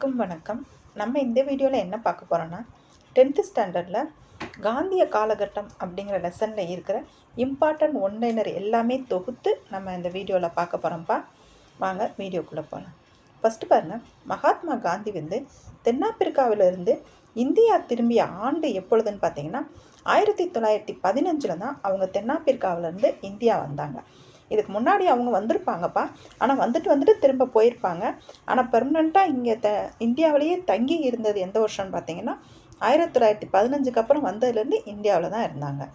அனைவருக்கும் வணக்கம். நம்ம இந்த வீடியோவில் என்ன பார்க்க போகிறோன்னா 10th ஸ்டாண்டர்டில் காந்திய காலகட்டம் அப்படிங்கிற லெசனில் இருக்கிற இம்பார்ட்டன்ட் ஒன்லைனர் எல்லாமே தொகுத்து நம்ம இந்த வீடியோவில் பார்க்க போகிறோம்ப்பா. வாங்க வீடியோக்குள்ளே போகலாம். ஃபஸ்ட்டு பாருங்கள், மகாத்மா காந்தி தென்னாப்பிரிக்காவிலிருந்து இந்தியா திரும்பிய ஆண்டு எப்பொழுதுன்னு பார்த்தீங்கன்னா 1915 தான் அவங்க தென்னாப்பிரிக்காவிலேருந்து இந்தியா வந்தாங்க. இதுக்கு முன்னாடி அவங்க வந்திருப்பாங்கப்பா, ஆனால் வந்துட்டு திரும்ப போயிருப்பாங்க. ஆனால் பெர்மனண்ட்டாக இங்கே இந்தியாவிலேயே தங்கி இருந்தது எந்த வருஷம்னு பார்த்தீங்கன்னா 1915 அப்புறம் வந்ததுலேருந்து இந்தியாவில் தான் இருந்தாங்க.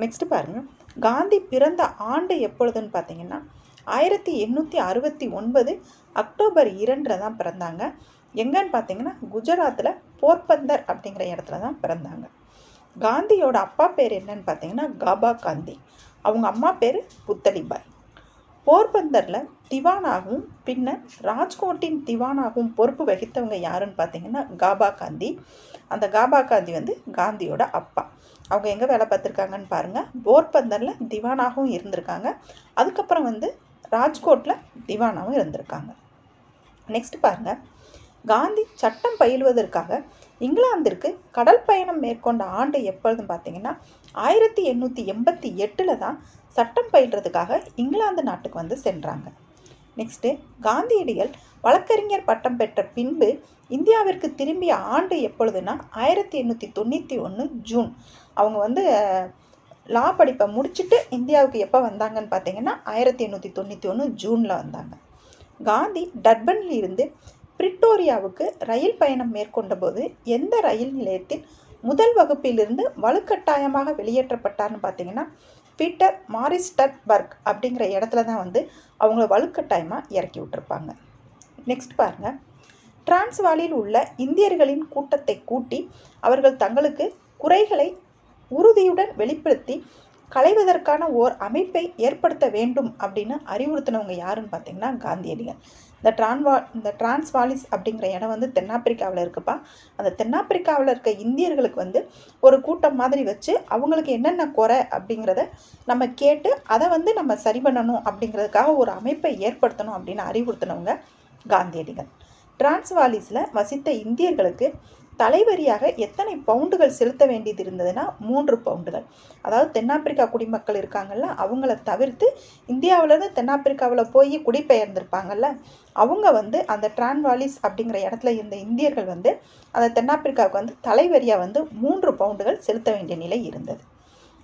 நெக்ஸ்ட்டு பாருங்கள், காந்தி பிறந்த ஆண்டு எப்பொழுதுன்னு பார்த்தீங்கன்னா 1869 அக்டோபர் 2 தான் பிறந்தாங்க. எங்கன்னு பார்த்தீங்கன்னா குஜராத்தில் போர்பந்தர் அப்படிங்கிற இடத்துல தான் பிறந்தாங்க. காந்தியோட அப்பா பேர் என்னன்னு பார்த்தீங்கன்னா காபா காந்தி, அவங்க அம்மா பேர் புத்தலிபாய். போர்பந்தரில் திவானாகவும் பின்னர் ராஜ்கோட்டின் திவானாகவும் பொறுப்பு வகித்தவங்க யாருன்னு பார்த்தீங்கன்னா காபா காந்தி. அந்த காபா காந்தி காந்தியோட அப்பா. அவங்க எங்கே வேலை பார்த்துருக்காங்கன்னு பாருங்கள், போர்பந்தரில் திவானாகவும் இருந்திருக்காங்க, அதுக்கப்புறம் ராஜ்கோட்டில் திவானாகவும் இருந்திருக்காங்க. நெக்ஸ்ட் பாருங்கள், காந்தி சட்டம் பயிலுவதற்காக இங்கிலாந்திற்கு கடல் பயணம் மேற்கொண்ட ஆண்டு எப்பொழுதுன்னு பார்த்தீங்கன்னா 1888 தான் சட்டம் பயில்றதுக்காக இங்கிலாந்து நாட்டுக்கு சென்றாங்க. நெக்ஸ்ட்டு, காந்தியடிகள் வழக்கறிஞர் பட்டம் பெற்ற பின்பு இந்தியாவிற்கு திரும்பிய ஆண்டு எப்பொழுதுன்னா 1891 ஜூன். அவங்க லா படிப்பை முடிச்சுட்டு இந்தியாவுக்கு எப்போ வந்தாங்கன்னு பார்த்தீங்கன்னா 1891 ஜூனில் வந்தாங்க. காந்தி டர்பனில் இருந்து பிரிட்டோரியாவுக்கு ரயில் பயணம் மேற்கொண்ட போது எந்த ரயில் நிலையத்தில் முதல் வகுப்பிலிருந்து வலுக்கட்டாயமாக வெளியேற்றப்பட்டார்னு பார்த்தீங்கன்னா பீட்டர் மாரிஸ்டர்பர்க் அப்படிங்கிற இடத்துல தான் அவங்கள வலுக்கட்டாயமாக இறக்கி விட்டுருப்பாங்க. நெக்ஸ்ட் பாருங்கள், டிரான்ஸ்வாலில் உள்ள இந்தியர்களின் கூட்டத்தை கூட்டி அவர்கள் தங்களுக்கு குறைகளை உறுதியுடன் வெளிப்படுத்தி களைவதற்கான ஓர் அமைப்பை ஏற்படுத்த வேண்டும் அப்படின்னு அறிவுறுத்தினவங்க யாருன்னு பார்த்தீங்கன்னா காந்தியடிகள். இந்த டிரான்ஸ்வாலிஸ் அப்படிங்கிற இடம் தென்னாப்பிரிக்காவில் இருக்குப்பா. அந்த தென்னாப்பிரிக்காவில் இருக்க இந்தியர்களுக்கு ஒரு கூட்டம் மாதிரி வச்சு அவங்களுக்கு என்னென்ன குறை அப்படிங்கிறத நம்ம கேட்டு அதை நம்ம சரி பண்ணணும் அப்படிங்கிறதுக்காக ஒரு அமைப்பை ஏற்படுத்தணும் அப்படின்னு அறிவுறுத்தினவங்க காந்தியடிகள். டிரான்ஸ்வாலிஸில் வசித்த இந்தியர்களுக்கு தலைவரியாக எத்தனை பவுண்டுகள் செலுத்த வேண்டியது இருந்ததுன்னா 3 பவுண்டுகள். அதாவது தென்னாப்பிரிக்கா குடிமக்கள் இருக்காங்கல்ல, அவங்கள தவிர்த்து இந்தியாவிலேருந்து தென்னாப்பிரிக்காவில் போய் குடிபெயர்ந்திருப்பாங்கல்ல, அவங்க அந்த டிரான்ஸ்வாலிஸ் அப்படிங்கிற இடத்துல இருந்த இந்தியர்கள் அந்த தென்னாப்பிரிக்காவுக்கு தலைவரியாக 3 பவுண்டுகள் செலுத்த வேண்டிய நிலை இருந்தது.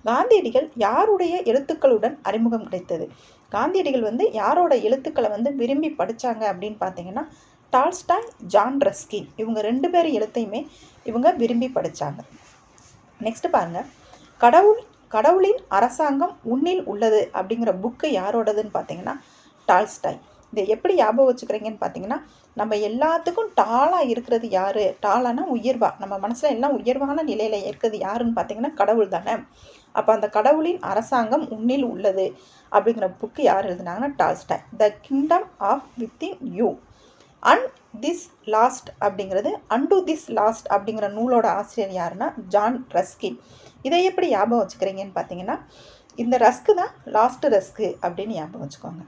காந்தியடிகள் யாருடைய எழுத்துக்களுடன் அறிமுகம் கிடைத்தது? காந்தியடிகள் யாரோட எழுத்துக்களை விரும்பி படித்தாங்க அப்படின்னு பார்த்தீங்கன்னா டால்ஸ்டாய், ஜான் ரஸ்கின், இவங்க 2 பேர் எழுத்தையுமே இவங்க விரும்பி படித்தாங்க. நெக்ஸ்ட் பாருங்கள், கடவுளின் அரசாங்கம் உன்னில் உள்ளது அப்படிங்கிற புக்கு யாரோடதுன்னு பார்த்தீங்கன்னா டால்ஸ்டாய். இதை எப்படி ஞாபகம் வச்சுக்கிறீங்கன்னு பார்த்தீங்கன்னா, நம்ம எல்லாத்துக்கும் டாலாக இருக்கிறது யார்? டாலானா உயர்வா, நம்ம மனசில் எல்லாம் உயர்வான நிலையில் இருக்கிறது யாருன்னு பார்த்தீங்கன்னா கடவுள் தானே. அப்போ அந்த கடவுளின் அரசாங்கம் உன்னில் உள்ளது அப்படிங்கிற புக்கு யார் எழுதுனாங்கன்னா Tolstoy. The kingdom of within you and this last அப்படிங்கிறது அண்டு திஸ் லாஸ்ட் அப்படிங்கிற நூலோட ஆசிரியர் யாருன்னா ஜான் ரஸ்கின். இதை எப்படி ஞாபகம் வச்சுக்கிறீங்கன்னு பார்த்தீங்கன்னா, இந்த ரஸ்க்கு தான் லாஸ்ட் ரஸ்க்கு அப்படின்னு ஞாபகம் வச்சுக்கோங்க.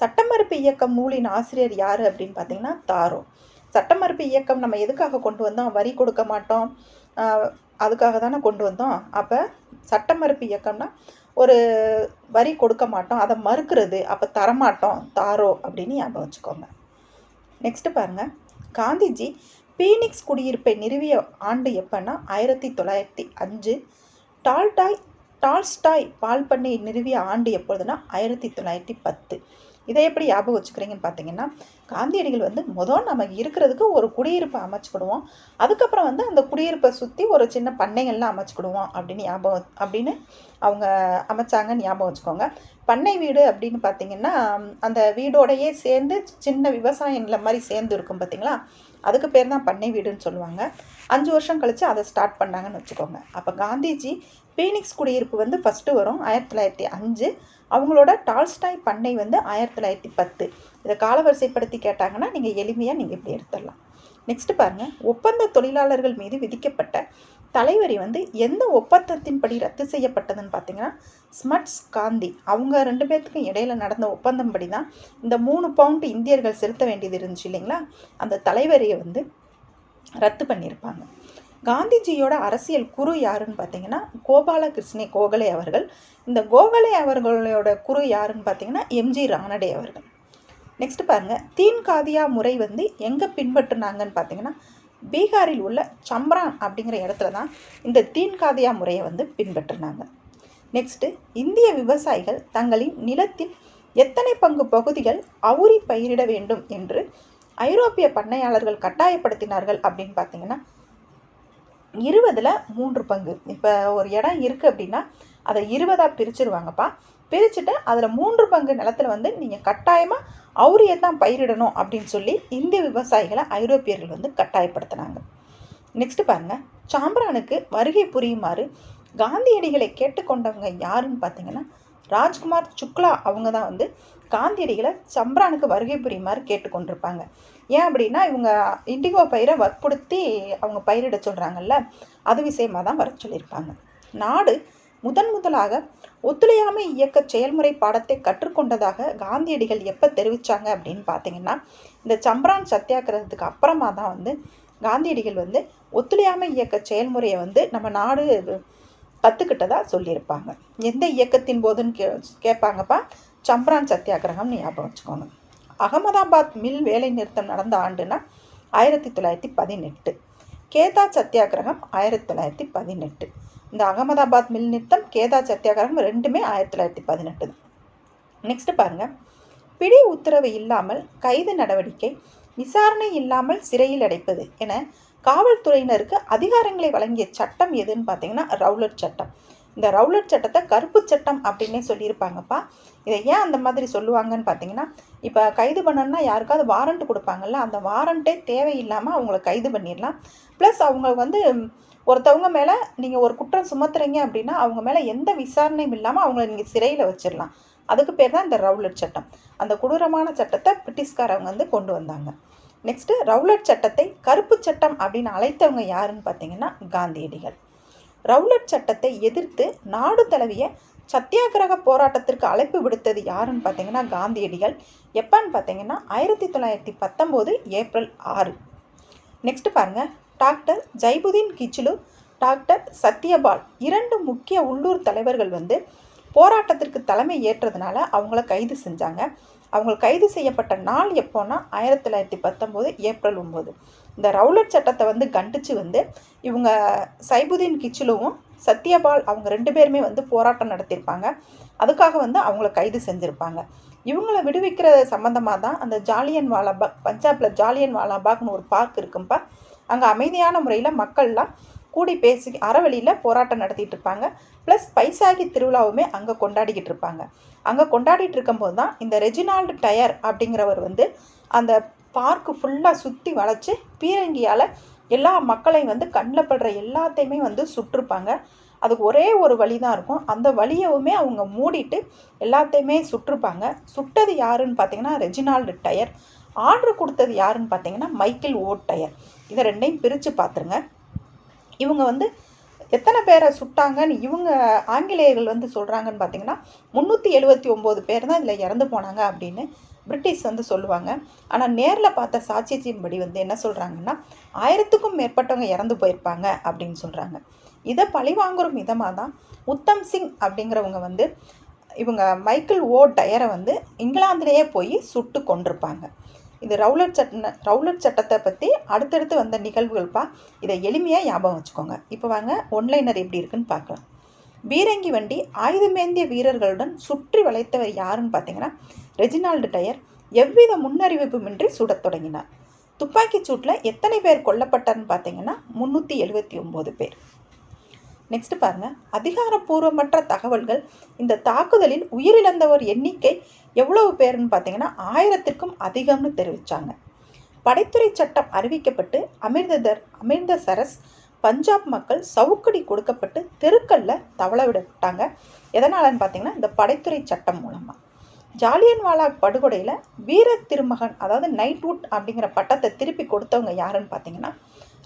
சட்டமறுப்பு இயக்கம் நூலின் ஆசிரியர் யார் அப்படின்னு பார்த்தீங்கன்னா தாரோ. சட்டமறுப்பு இயக்கம் நம்ம எதுக்காக கொண்டு வந்தோம்? வரி கொடுக்க மாட்டோம், அதுக்காக தானே கொண்டு வந்தோம். அப்போ சட்டமறுப்பு இயக்கம்னா ஒரு வரி கொடுக்க மாட்டோம், அதை மறுக்கிறது, அப்போ தரமாட்டோம், தாரோ அப்படின்னு ஞாபகம் வச்சுக்கோங்க. நெக்ஸ்ட் பாருங்கள், காந்திஜி பீனிக்ஸ் குடியிருப்பை நிறுவிய ஆண்டு எப்போன்னா 1905. டால்ஸ்டாய் பால் பண்ணை நிறுவிய ஆண்டு எப்பொழுதுன்னா 1910. இதை எப்படி ஞாபகம் வச்சுக்கிறீங்கன்னு பார்த்தீங்கன்னா, காந்தியடிகள் முதல் நமக்கு இருக்கிறதுக்கு ஒரு குடியிருப்பை அமைச்சுக்கிடுவோம், அதுக்கப்புறம் அந்த குடியிருப்பை சுற்றி ஒரு சின்ன பண்ணைகள்லாம் அமைச்சுக்கிடுவோம் அப்படின்னு அவங்க அமைச்சாங்கன்னு ஞாபகம் வச்சுக்கோங்க. பண்ணை வீடு அப்படின்னு பார்த்தீங்கன்னா அந்த வீடோடையே சேர்ந்து சின்ன விவசாய நிலம் மாதிரி சேர்ந்து இருக்கும் பார்த்தீங்களா, அதுக்கு பேர் தான் பண்ணை வீடுன்னு சொல்லுவாங்க. 5 வருஷம் கழித்து அதை ஸ்டார்ட் பண்ணாங்கன்னு வச்சுக்கோங்க. அப்போ காந்திஜி பீனிக்ஸ் குடியிருப்பு ஃபஸ்ட்டு வரும் 1905, அவங்களோட டால்ஸ்டாய் பண்ணை 1910. இதை காலவரிசைப்படுத்தி கேட்டாங்கன்னா நீங்கள் எளிமையாக இப்படி எடுத்துடலாம். நெக்ஸ்ட் பாருங்கள், ஒப்பந்த தொழிலாளர்கள் மீது விதிக்கப்பட்ட தலைவரி வந்து எந்த ஒப்பந்தத்தின்படி ரத்து செய்யப்பட்டதுன்னு பார்த்தீங்கன்னா ஸ்மட்ஸ் காந்தி அவங்க 2 பேர்த்துக்கும் இடையில நடந்த ஒப்பந்தம் படி தான் இந்த 3 பவுண்ட் இந்தியர்கள் செலுத்த வேண்டியது இருந்துச்சு இல்லைங்களா, அந்த தலைவரியை வந்து ரத்து பண்ணியிருப்பாங்க. காந்திஜியோட அரசியல் குரு யாருன்னு பார்த்தீங்கன்னா கோபாலகிருஷ்ண கோகலே அவர்கள். இந்த கோகலே அவர்களோட குரு யாருன்னு பார்த்தீங்கன்னா எம்ஜி ரானடே அவர்கள். நெக்ஸ்ட் பாருங்கள், தீன் காதியா முறை வந்து எங்கே பின்பற்றுனாங்கன்னு பார்த்தீங்கன்னா பீகாரில் உள்ள சம்ரான் அப்படிங்கிற இடத்துல தான் இந்த தீன் காதியா முறையை வந்து பின்பற்றினாங்க. நெக்ஸ்ட்டு, இந்திய விவசாயிகள் தங்களின் நிலத்தில் எத்தனை பங்கு பகுதிகள் அவுரி பயிரிட வேண்டும் என்று ஐரோப்பிய பண்ணையாளர்கள் கட்டாயப்படுத்தினார்கள் அப்படின்னு பார்த்தீங்கன்னா 20ல் 3 பங்கு. இப்போ ஒரு இடம் இருக்குது அப்படின்னா அதை 20ஆக பிரிச்சுருவாங்கப்பா. பிரிச்சுட்டு அதில் 3 பங்கு நிலத்தில் வந்து நீங்கள் கட்டாயமாக அவுரியை தான் பயிரிடணும் அப்படின்னு சொல்லி இந்திய விவசாயிகளை ஐரோப்பியர்கள் வந்து கட்டாயப்படுத்தினாங்க. நெக்ஸ்ட் பாருங்கள், சாம்பிரானுக்கு வருகை புரியுமாறு காந்தியடிகளை கேட்டுக்கொண்டவங்க யாருன்னு பார்த்தீங்கன்னா ராஜ்குமார் சுக்லா. அவங்க தான் வந்து காந்தியடிகளை சம்பிரானுக்கு வருகை புரியுமாறு கேட்டுக்கொண்டிருப்பாங்க. ஏன் அப்படின்னா இவங்க இண்டிகோ பயிரை வற்புறுத்தி அவங்க பயிரிட சொல்கிறாங்கல்ல, அது விஷயமாக தான் வர சொல்லியிருப்பாங்க. நாடு முதலாக ஒத்துழையாமை இயக்க செயல்முறை பாடத்தை கற்றுக்கொண்டதாக காந்தியடிகள் எப்போ தெரிவித்தாங்க அப்படின்னு பார்த்தீங்கன்னா இந்த சம்பிரான் சத்தியாகிரகத்துக்கு அப்புறமா தான் வந்து காந்தியடிகள் வந்து ஒத்துழையாமை இயக்க செயல்முறையை வந்து நம்ம நாடு கற்றுக்கிட்டதா சொல்லியிருப்பாங்க. எந்த இயக்கத்தின் போதுன்னு கேட்பாங்கப்பா, சம்பிரான் சத்தியாகிரகம்னு ஞாபகம் வச்சுக்கோங்க. அகமதாபாத் மில் வேலை நிறுத்தம் நடந்த ஆண்டுனா 1918. கேதா சத்தியாகிரகம் 1918. இந்த அகமதாபாத் மில் நிறுத்தம், கேதா சத்தியாகிரகம் 2மே 1918 தான். நெக்ஸ்ட் பாருங்க, பிடி உத்தரவு இல்லாமல் கைது நடவடிக்கை, விசாரணை இல்லாமல் சிறையில் அடைப்பது என காவல்துறையினருக்கு அதிகாரங்களை வழங்கிய சட்டம் எதுன்னு பார்த்தீங்கன்னா ரவுலட் சட்டம். இந்த ரவுலட் சட்டத்தை கருப்பு சட்டம் அப்படின்னே சொல்லியிருப்பாங்கப்பா. இதை ஏன் அந்த மாதிரி சொல்லுவாங்கன்னு பார்த்தீங்கன்னா, இப்போ கைது பண்ணணும்னா யாருக்காவது வாரண்ட் கொடுப்பாங்கல்ல, அந்த வாரண்ட்டே தேவையில்லாமல் அவங்கள கைது பண்ணிடலாம். ப்ளஸ் அவங்க வந்து ஒருத்தவங்க மேலே நீங்கள் ஒரு குற்றம் சுமத்துறீங்க அப்படின்னா அவங்க மேலே எந்த விசாரணையும் இல்லாமல் அவங்கள நீங்கள் சிறையில் வச்சிடலாம். அதுக்கு பேர் தான் இந்த ரவுலட் சட்டம். அந்த கொடூரமான சட்டத்தை பிரிட்டிஷ்காரவங்க வந்து கொண்டு வந்தாங்க. நெக்ஸ்ட்டு, ரவுலட் சட்டத்தை கருப்பு சட்டம் அப்படின்னு அழைத்தவங்க யாருன்னு பார்த்தீங்கன்னா காந்தியடிகள். ரவுலட் சட்டத்தை எதிர்த்து நாடு தழுவிய சத்தியாகிரக போராட்டத்திற்கு அழைப்பு விடுத்தது யாருன்னு பார்த்தீங்கன்னா காந்தியடிகள். எப்பன்னு பார்த்தீங்கன்னா 1919 ஏப்ரல் 6. நெக்ஸ்ட் பாருங்கள், டாக்டர் ஜைபுதீன் கிச்லு, டாக்டர் சத்யபால் 2 முக்கிய உள்ளூர் தலைவர்கள் வந்து போராட்டத்திற்கு தலைமை ஏற்றதுனால அவங்கள கைது செஞ்சாங்க. அவங்க கைது செய்யப்பட்ட நாள் எப்போன்னா 1919 ஏப்ரல் 9. இந்த ரவுலட் சட்டத்தை வந்து கண்டித்து வந்து இவங்க சைபுதீன் கிச்லுவும் சத்யபால் அவங்க 2 பேருமே வந்து போராட்டம் நடத்தியிருப்பாங்க. அதுக்காக வந்து அவங்கள கைது செஞ்சுருப்பாங்க. இவங்கள விடுவிக்கிற சம்மந்தமாக தான் அந்த ஜாலியன் வாலாபாக், பஞ்சாபில் ஜாலியன் வாலாபாக்னு ஒரு பார்க் இருக்கும்பா. அங்கே அமைதியான முறையில் மக்கள்லாம் கூடி பேசி அறவழியில் போராட்டம் நடத்திட்டு இருப்பாங்க. ப்ளஸ் பைசாகி திருவிழாவுமே அங்கே கொண்டாடிக்கிட்டு இருப்பாங்க. அங்கே கொண்டாடிட்டு இருக்கும்போது தான் இந்த ரெஜினால்டு டயர் அப்படிங்கிறவர் வந்து அந்த பார்க்கு ஃபுல்லாக சுற்றி வளைச்சி பீரங்கியால் எல்லா மக்களையும் வந்து கண்ணில் படுற எல்லாத்தையுமே வந்து சுட்டிருப்பாங்க. அதுக்கு ஒரே ஒரு வழி தான் இருக்கும். அந்த வழியவுமே அவங்க மூடிட்டு எல்லாத்தையுமே சுட்டிருப்பாங்க. சுட்டது யாருன்னு பார்த்தீங்கன்னா ரெஜினால்டு டயர். ஆர்டர் கொடுத்தது யாருன்னு பார்த்தீங்கன்னா மைக்கேல் ஓ டயர். இதை 2ஐயும் பிரித்து பார்த்துருங்க. இவங்க வந்து எத்தனை பேரை சுட்டாங்கன்னு இவங்க ஆங்கிலேயர்கள் வந்து சொல்கிறாங்கன்னு பார்த்தீங்கன்னா 379 பேர் தான் இதில் இறந்து போனாங்க அப்படின்னு பிரிட்டிஷ் வந்து சொல்லுவாங்க. ஆனால் நேரில் பார்த்த சாட்சியத்தின்படி வந்து என்ன சொல்கிறாங்கன்னா 1000க்கும் மேற்பட்டவங்க இறந்து போயிருப்பாங்க அப்படின்னு சொல்கிறாங்க. இதை பழிவாங்குற விதமாக தான் உத்தம் சிங் அப்படிங்கிறவங்க வந்து இவங்க மைக்கேல் ஓ டயரை வந்து இங்கிலாந்துலேயே போய் சுட்டு கொண்டிருப்பாங்க. இது ரவுலட் சட்டத்தை பற்றி அடுத்தடுத்து வந்த நிகழ்வுகள்ப்பா. இதை எளிமையாக ஞாபகம் வச்சுக்கோங்க. இப்போ வாங்க ஒன்லைனர் எப்படி இருக்குன்னு பார்க்கலாம். பீரங்கி வண்டி ஆயுதமேந்திய வீரர்களுடன் சுற்றி வளைத்தவர் யாருன்னு பார்த்தீங்கன்னா ரெஜினால்டு டயர் எவ்வித முன்னறிவிப்புமின்றி சுடத் தொடங்கினார். துப்பாக்கி சூட்டில் எத்தனை பேர் கொல்லப்பட்டார்னு பார்த்தீங்கன்னா 379 பேர். நெக்ஸ்ட் பாருங்க, அதிகாரப்பூர்வமற்ற தகவல்கள் இந்த தாக்குதலில் உயிரிழந்தவர் எண்ணிக்கை எவ்வளவு பேருன்னு பார்த்தீங்கன்னா 1000க்கும் அதிகம்னு தெரிவித்தாங்க. படைத்துறை சட்டம் அறிவிக்கப்பட்டு அமிர்தசரஸ் பஞ்சாப் மக்கள் சவுக்கடி கொடுக்கப்பட்டு தெருக்களில் தவள விடப்பட்டாங்க. எதனாலன்னு பார்த்தீங்கன்னா இந்த படைத்துறை சட்டம் மூலமாக. ஜாலியன்வாலாக் படுகொலையில் வீர திருமகன் அதாவது நைட்வுட் அப்படிங்கிற பட்டத்தை திருப்பி கொடுத்தவங்க யாருன்னு பார்த்தீங்கன்னா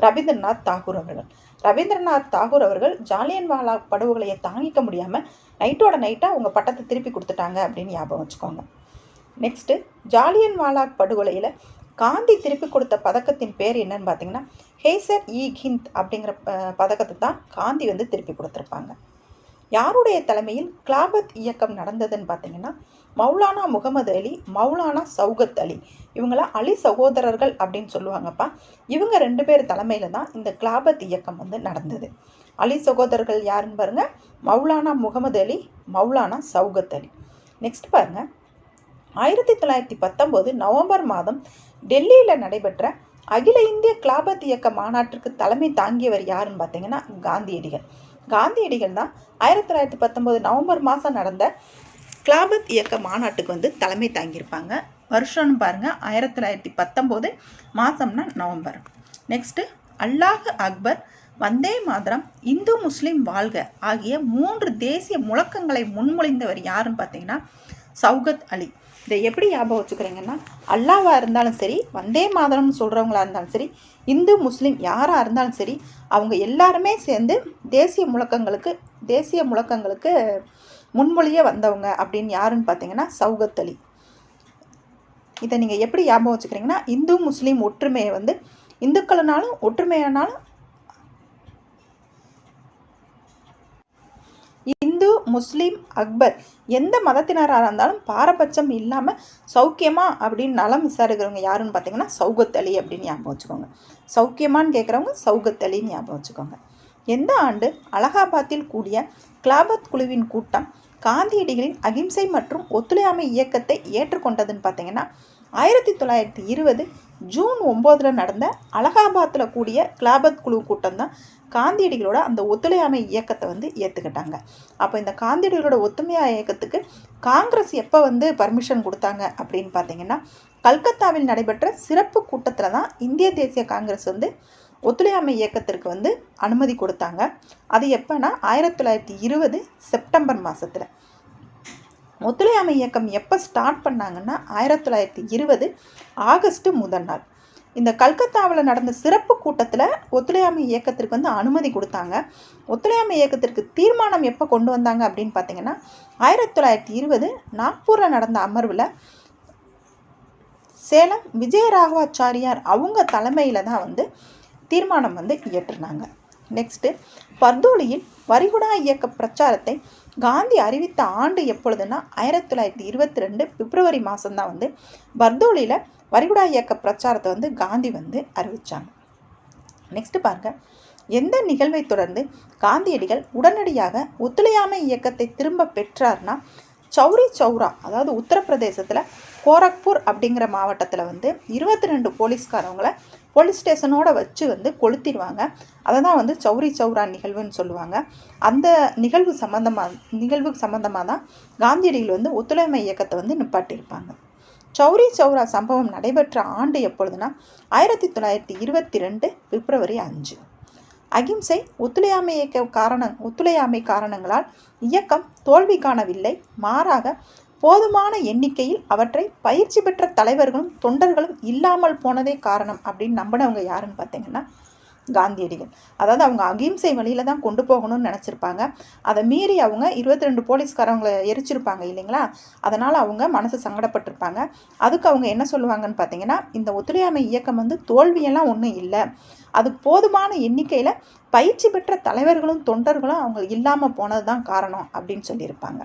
ரவீந்திரநாத் தாகூர் அவர்கள். ரவீந்திரநாத் தாகூர் அவர்கள் ஜாலியன்வாலாக் படுகொலையை தாங்கிக்க முடியாமல் நைட்டோட நைட்டாக அவங்க பட்டத்தை திருப்பி கொடுத்துட்டாங்க அப்படின்னு ஞாபகம் வச்சுக்கோங்க. நெக்ஸ்ட்டு ஜாலியன்வாலாக் படுகொலையில் காந்தி திருப்பி கொடுத்த பதக்கத்தின் பேர் என்னன்னு பார்த்தீங்கன்னா ஹேசர் இ ஹிந்த் அப்படிங்கிற பதக்கத்தை தான் காந்தி வந்து திருப்பி கொடுத்துருப்பாங்க. யாருடைய தலைமையில் கிலாபத் இயக்கம் நடந்ததுன்னு பார்த்தீங்கன்னா மௌலானா முகமது அலி, மௌலானா சௌகத் அலி, இவங்கள அலி சகோதரர்கள் அப்படின்னு சொல்லுவாங்கப்பா. இவங்க 2 பேர் தலைமையில் தான் இந்த கிலாபத் இயக்கம் வந்து நடந்தது. அலி சகோதரர்கள் யாருன்னு பாருங்க, மௌலானா முகமது அலி, மௌலானா சௌகத் அலி. நெக்ஸ்ட் பாருங்க, 1919 நவம்பர் மாதம் டெல்லியில் நடைபெற்ற அகில இந்திய கிலாபத் இயக்க மாநாட்டிற்கு தலைமை தாங்கியவர் யாருன்னு பார்த்தீங்கன்னா காந்தியடிகள். காந்தியடிகள் தான் 1919 நவம்பர் மாதம் நடந்த கிலாபத் இயக்க மாநாட்டுக்கு வந்து தலைமை தாங்கியிருப்பாங்க. வருஷம்னு பாருங்கள் 1919 மாதம்னா நவம்பர். நெக்ஸ்ட்டு அல்லாஹ் அக்பர், வந்தே மாதரம், இந்து முஸ்லீம் வாழ்க ஆகிய 3 தேசிய முழக்கங்களை முன்மொழிந்தவர் யாருன்னு பார்த்தீங்கன்னா சௌகத் அலி. இதை எப்படி ஞாபகம் வச்சுக்கிறீங்கன்னா, அல்லாவாக இருந்தாலும் சரி, வந்தே மாதரம்னு சொல்கிறவங்களா இருந்தாலும் சரி, இந்து முஸ்லீம் யாராக இருந்தாலும் சரி, அவங்க எல்லாருமே சேர்ந்து தேசிய முழக்கங்களுக்கு முன்மொழியே வந்தவங்க அப்படின்னு யாருன்னு பார்த்தீங்கன்னா சௌகத் அலி. இதை நீங்கள் எப்படி ஞாபகம் வச்சுக்கிறீங்கன்னா, இந்து முஸ்லீம் ஒற்றுமையை வந்து இந்துக்கள்னாலும் ஒற்றுமையானாலும் இந்து முஸ்லீம் அக்பர் எந்த மதத்தினராக இருந்தாலும் பாரபட்சம் இல்லாமல் சௌக்கியமா அப்படின்னு நலம் விசாரிக்கிறவங்க யாருன்னு பார்த்தீங்கன்னா சௌகத் அலி அப்படின்னு ஞாபகம் வச்சுக்கோங்க. சௌக்கியமான்னு கேட்குறவங்க சௌகத் அலின்னு ஞாபகம் வச்சுக்கோங்க. எந்த ஆண்டு அலகாபாத்தில் கூடிய கிலாபத் குழுவின் கூட்டம் காந்தியடிகளின் அகிம்சை மற்றும் ஒத்துழையாமை இயக்கத்தை ஏற்றுக்கொண்டதுன்னு பார்த்தீங்கன்னா 1920 ஜூன் 9 நடந்த அலகாபாத்தில் கூடிய கிலாபத் குழு கூட்டம் தான் காந்தியடிகளோட அந்த ஒத்துழையாமை இயக்கத்தை வந்து ஏற்றுக்கிட்டாங்க. அப்போ இந்த காந்தியடிகளோட ஒத்துமையா இயக்கத்துக்கு காங்கிரஸ் எப்போ வந்து பர்மிஷன் கொடுத்தாங்க அப்படின்னு பார்த்தீங்கன்னா கல்கத்தாவில் நடைபெற்ற சிறப்பு கூட்டத்தில் தான் இந்திய தேசிய காங்கிரஸ் வந்து ஒத்துழையாமை இயக்கத்திற்கு வந்து அனுமதி கொடுத்தாங்க. அது எப்போனா 1920 செப்டம்பர் மாதத்தில். ஒத்துழையாமை இயக்கம் எப்போ ஸ்டார்ட் பண்ணாங்கன்னா 1920 ஆகஸ்ட் முதல் நாள். இந்த கல்கத்தாவில் நடந்த சிறப்பு கூட்டத்தில் ஒத்துழையாமை இயக்கத்திற்கு வந்து அனுமதி கொடுத்தாங்க. ஒத்துழையாமை இயக்கத்திற்கு தீர்மானம் எப்போ கொண்டு வந்தாங்க அப்படின்னு பார்த்தீங்கன்னா 1920 நாக்பூரில் நடந்த அமர்வில் சேலம் விஜயராகவாச்சாரியார் அவங்க தலைமையில் தான் வந்து தீர்மானம் வந்து இயற்றினாங்க. நெக்ஸ்ட்டு பர்தோலியில் வரிகுடா இயக்க பிரச்சாரத்தை காந்தி அறிவித்த ஆண்டு எப்பொழுதுன்னா 1922 பிப்ரவரி மாதம்தான் வந்து பர்தோலியில் வரிகுடா இயக்க பிரச்சாரத்தை வந்து காந்தி வந்து அறிவித்தாங்க. நெக்ஸ்ட்டு பாருங்கள், எந்த நிகழ்வை தொடர்ந்து காந்தியடிகள் உடனடியாக ஒத்துழையாமை இயக்கத்தை திரும்ப பெற்றார்னா சௌரி சௌரா அதாவது உத்தரப்பிரதேசத்தில் கோரக்பூர் அப்படிங்கிற மாவட்டத்தில் வந்து 22 போலீஸ்காரவங்களை போலீஸ் ஸ்டேஷனோட வச்சு வந்து கொளுத்திடுவாங்க. அதை தான் வந்து சௌரி சௌரா நிகழ்வுன்னு சொல்லுவாங்க. அந்த நிகழ்வு சம்மந்தமாக தான் காந்தியடிகள் வந்து ஒத்துழையாமை இயக்கத்தை வந்து நிப்பாட்டியிருப்பாங்க. சௌரி சௌரா சம்பவம் நடைபெற்ற ஆண்டு எப்பொழுதுனா 1922 பிப்ரவரி 5. அகிம்சை ஒத்துழையாமை காரணங்களால் இயக்கம் தோல்வி காணவில்லை. மாறாக போதுமான எண்ணிக்கையில் அவற்றை பயிற்சி பெற்ற தலைவர்களும் தொண்டர்களும் இல்லாமல் போனதே காரணம் அப்படின்னு நம்பினவங்க யாருன்னு பார்த்தீங்கன்னா காந்தியடிகள். அதாவது அவங்க அகிம்சை வழியில தான் கொண்டு போகணும்னு நினச்சிருப்பாங்க. அதை மீறி அவங்க 22 போலீஸ்காரவங்களை எரிச்சிருப்பாங்க இல்லைங்களா. அதனால் அவங்க மனசு சங்கடப்பட்டிருப்பாங்க. அதுக்கு அவங்க என்ன சொல்லுவாங்கன்னு பார்த்தீங்கன்னா, இந்த ஒத்துழையாமை இயக்கம் வந்து தோல்வியெல்லாம் ஒன்றும் இல்லை, அது போதுமான எண்ணிக்கையில் பயிற்சி பெற்ற தலைவர்களும் தொண்டர்களும் அவங்க இல்லாமல் போனது தான் காரணம் அப்படின்னு சொல்லியிருப்பாங்க.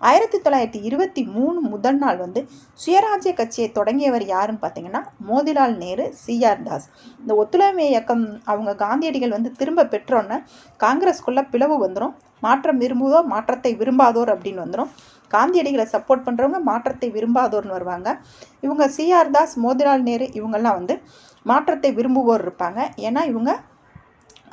1923 முதல் நாள் வந்து சுயராஜ்ய கட்சியை தொடங்கியவர் யாருன்னு பார்த்தீங்கன்னா மோதிலால் நேரு, சிஆர் தாஸ். இந்த ஒத்துழையாமை இயக்கம் அவங்க காந்தியடிகள் வந்து திரும்ப பெற்றோன்னு காங்கிரஸ்குள்ளே பிளவு வந்துடும். மாற்றம் விரும்புவோர் மாற்றத்தை விரும்பாதோர் அப்படின்னு வந்துடும். காந்தியடிகளை சப்போர்ட் பண்ணுறவங்க மாற்றத்தை விரும்பாதோர்னு வருவாங்க. இவங்க சிஆர் தாஸ், மோதிலால் நேரு இவங்கெல்லாம் வந்து மாற்றத்தை விரும்புவோர் இருப்பாங்க. ஏன்னா இவங்க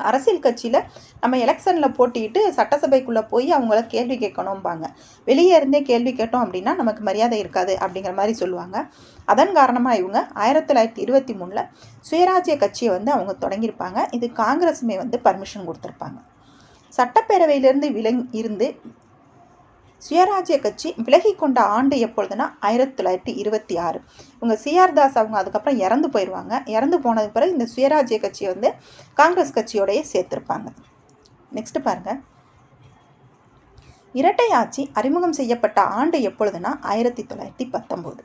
அரசியல் கட்சியில் நம்ம எலெக்ஷனில் போட்டிட்டு சட்டசபைக்குள்ளே போய் அவங்கள கேள்வி கேட்கணும்பாங்க. வெளியே இருந்தே கேள்வி கேட்டோம் அப்படின்னா நமக்கு மரியாதை இருக்காது அப்படிங்கிற மாதிரி சொல்லுவாங்க. அதன் காரணமாக இவங்க 1923 சுயராஜ்ய கட்சியை வந்து அவங்க தொடங்கியிருப்பாங்க. இது காங்கிரஸுமே வந்து பர்மிஷன் கொடுத்துருப்பாங்க. சட்டப்பேரவையிலிருந்து சுயராஜ்ய கட்சி விலகி கொண்ட ஆண்டு எப்பொழுதுனா 1926. இவங்க சிஆர் தாஸ் அவங்க அதுக்கப்புறம் இறந்து போயிடுவாங்க. இறந்து போனதுக்கு பிறகு இந்த சுயராஜ்ய கட்சியை வந்து காங்கிரஸ் கட்சியோடய சேர்த்திருப்பாங்க. நெக்ஸ்ட் பாருங்க, இரட்டை ஆட்சி அறிமுகம் செய்யப்பட்ட ஆண்டு எப்பொழுதுனா 1919.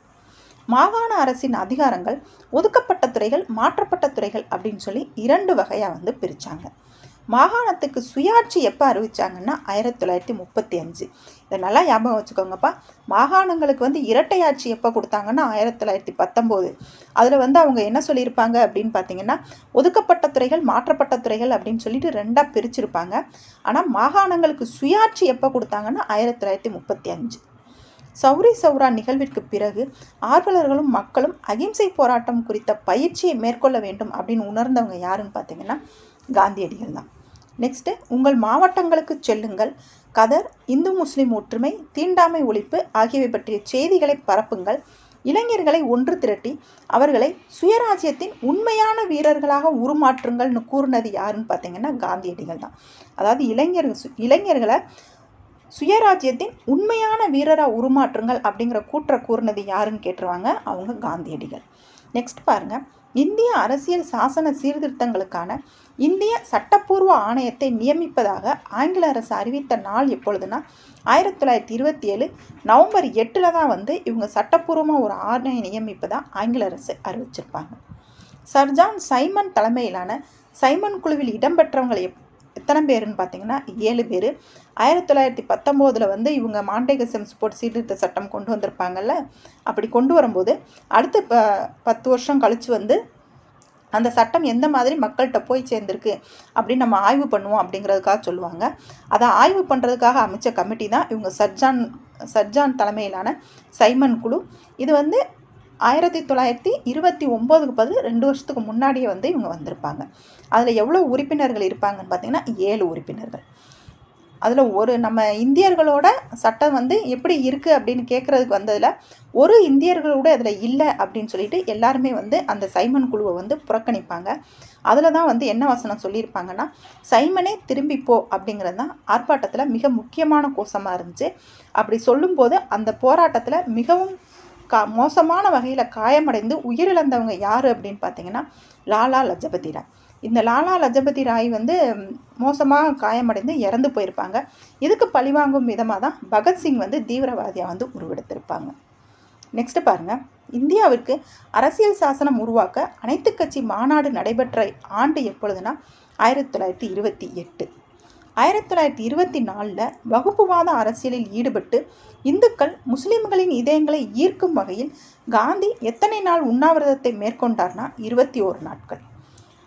மாகாண அரசின் அதிகாரங்கள் ஒதுக்கப்பட்ட துறைகள், மாற்றப்பட்ட துறைகள் அப்படின்னு சொல்லி 2 வகையாக வந்து பிரித்தாங்க. மாகாணத்துக்கு சுயாட்சி எப்போ அறிவிச்சாங்கன்னா 1935. இதை நல்லா ஞாபகம் வச்சுக்கோங்கப்பா. மாகாணங்களுக்கு வந்து இரட்டை ஆட்சி எப்போ கொடுத்தாங்கன்னா 1919. அதில் வந்து அவங்க என்ன சொல்லியிருப்பாங்க அப்படின்னு பார்த்தீங்கன்னா, ஒதுக்கப்பட்ட துறைகள், மாற்றப்பட்ட துறைகள் அப்படின்னு சொல்லிட்டு 2ஆக பிரிச்சிருப்பாங்க. ஆனால் மாகாணங்களுக்கு சுயாட்சி எப்போ கொடுத்தாங்கன்னா 1935. சௌரி சௌரா நிகழ்விற்கு பிறகு ஆர்வலர்களும் மக்களும் அகிம்சை போராட்டம் குறித்த பயிற்சியை மேற்கொள்ள வேண்டும் அப்படின்னு உணர்ந்தவங்க யாருன்னு பார்த்தீங்கன்னா காந்தியடிகள் தான். நெக்ஸ்ட்டு, உங்கள் மாவட்டங்களுக்கு செல்லுங்கள், கதர், இந்து முஸ்லிம் ஒற்றுமை, தீண்டாமை ஒழிப்பு ஆகியவை பற்றிய செய்திகளை பரப்புங்கள், இளைஞர்களை ஒன்று திரட்டி அவர்களை சுயராஜ்யத்தின் உண்மையான வீரர்களாக உருமாற்றுங்கள்னு கூறினது யாருன்னு பார்த்தீங்கன்னா காந்தியடிகள் தான். அதாவது இளைஞர்களை சுயராஜ்யத்தின் உண்மையான வீரராக உருமாற்றுங்கள் அப்படிங்கிற கூற்றை கூறினது யாருன்னு கேட்டுருவாங்க, அவங்க காந்தியடிகள். நெக்ஸ்ட் பாருங்க, இந்திய அரசியல் சாசன சீர்திருத்தங்களுக்கான இந்திய சட்டப்பூர்வ ஆணையத்தை நியமிப்பதாக ஆங்கில அரசு அறிவித்த நாள் எப்பொழுதுனா 1927 நவம்பர் 8 தான் வந்து இவங்க சட்டப்பூர்வமாக ஒரு ஆணையம் நியமிப்பதாக ஆங்கில அரசு அறிவிச்சிருப்பாங்க. சர் ஜான் சைமன் தலைமையிலான சைமன் குழுவில் இடம்பெற்றவங்களை எத்தனை பேருன்னு பார்த்தீங்கன்னா 7 பேர். 1919 வந்து இவங்க மாண்டேக செம்ஸ்போர்ட் சீர்திருத்த சட்டம் கொண்டு வந்திருப்பாங்கல்ல. அப்படி கொண்டு வரும்போது அடுத்து 10 வருஷம் கழித்து வந்து அந்த சட்டம் எந்த மாதிரி மக்கள்கிட்ட போய் சேர்ந்துருக்கு அப்படின்னு நம்ம ஆய்வு பண்ணுவோம் அப்படிங்கிறதுக்காக சொல்லுவாங்க. அதை ஆய்வு பண்ணுறதுக்காக அமைச்ச கமிட்டி தான் இவங்க சர்ஜான் தலைமையிலான சைமன் குழு. இது வந்து 1929க்கு பதில் 2 வருஷத்துக்கு முன்னாடியே வந்து இவங்க வந்திருப்பாங்க. அதில் எவ்வளோ உறுப்பினர்கள் இருப்பாங்கன்னு பார்த்தீங்கன்னா 7 உறுப்பினர்கள். அதில் நம்ம இந்தியர்களோட சட்டம் வந்து எப்படி இருக்குது அப்படின்னு கேட்குறதுக்கு வந்ததில் ஒரு இந்தியர்களோட அதில் இல்லை அப்படின்னு சொல்லிட்டு எல்லாருமே வந்து அந்த சைமன் குழுவை வந்து புறக்கணிப்பாங்க. அதில் தான் வந்து என்ன வசனம் சொல்லியிருப்பாங்கன்னா, சைமனே திரும்பிப்போ அப்படிங்கிறது தான் ஆர்ப்பாட்டத்தில் மிக முக்கியமான கோஷமாக இருந்துச்சு. அப்படி சொல்லும்போது அந்த போராட்டத்தில் மிகவும் மோசமான வகையில் காயமடைந்து உயிரிழந்தவங்க யார் அப்படின்னு பார்த்தீங்கன்னா லாலா லஜபதி ராய். இந்த லாலா லஜபதி ராய் வந்து மோசமாக காயமடைந்து இறந்து போயிருப்பாங்க. இதுக்கு பழிவாங்கும் விதமாக தான் பகத்சிங் வந்து தீவிரவாதியாக வந்து உருவெடுத்திருப்பாங்க. நெக்ஸ்ட் பாருங்கள், இந்தியாவிற்கு அரசியல் சாசனம் உருவாக்க அனைத்து கட்சி மாநாடு நடைபெற்ற ஆண்டு எப்பொழுதுனா 1928. 1924 வகுப்புவாத அரசியலில் ஈடுபட்டு இந்துக்கள் முஸ்லிம்களின் இதயங்களை ஈர்க்கும் வகையில் காந்தி எத்தனை நாள் உண்ணாவிரதத்தை மேற்கொண்டார்னா 21 நாட்கள்.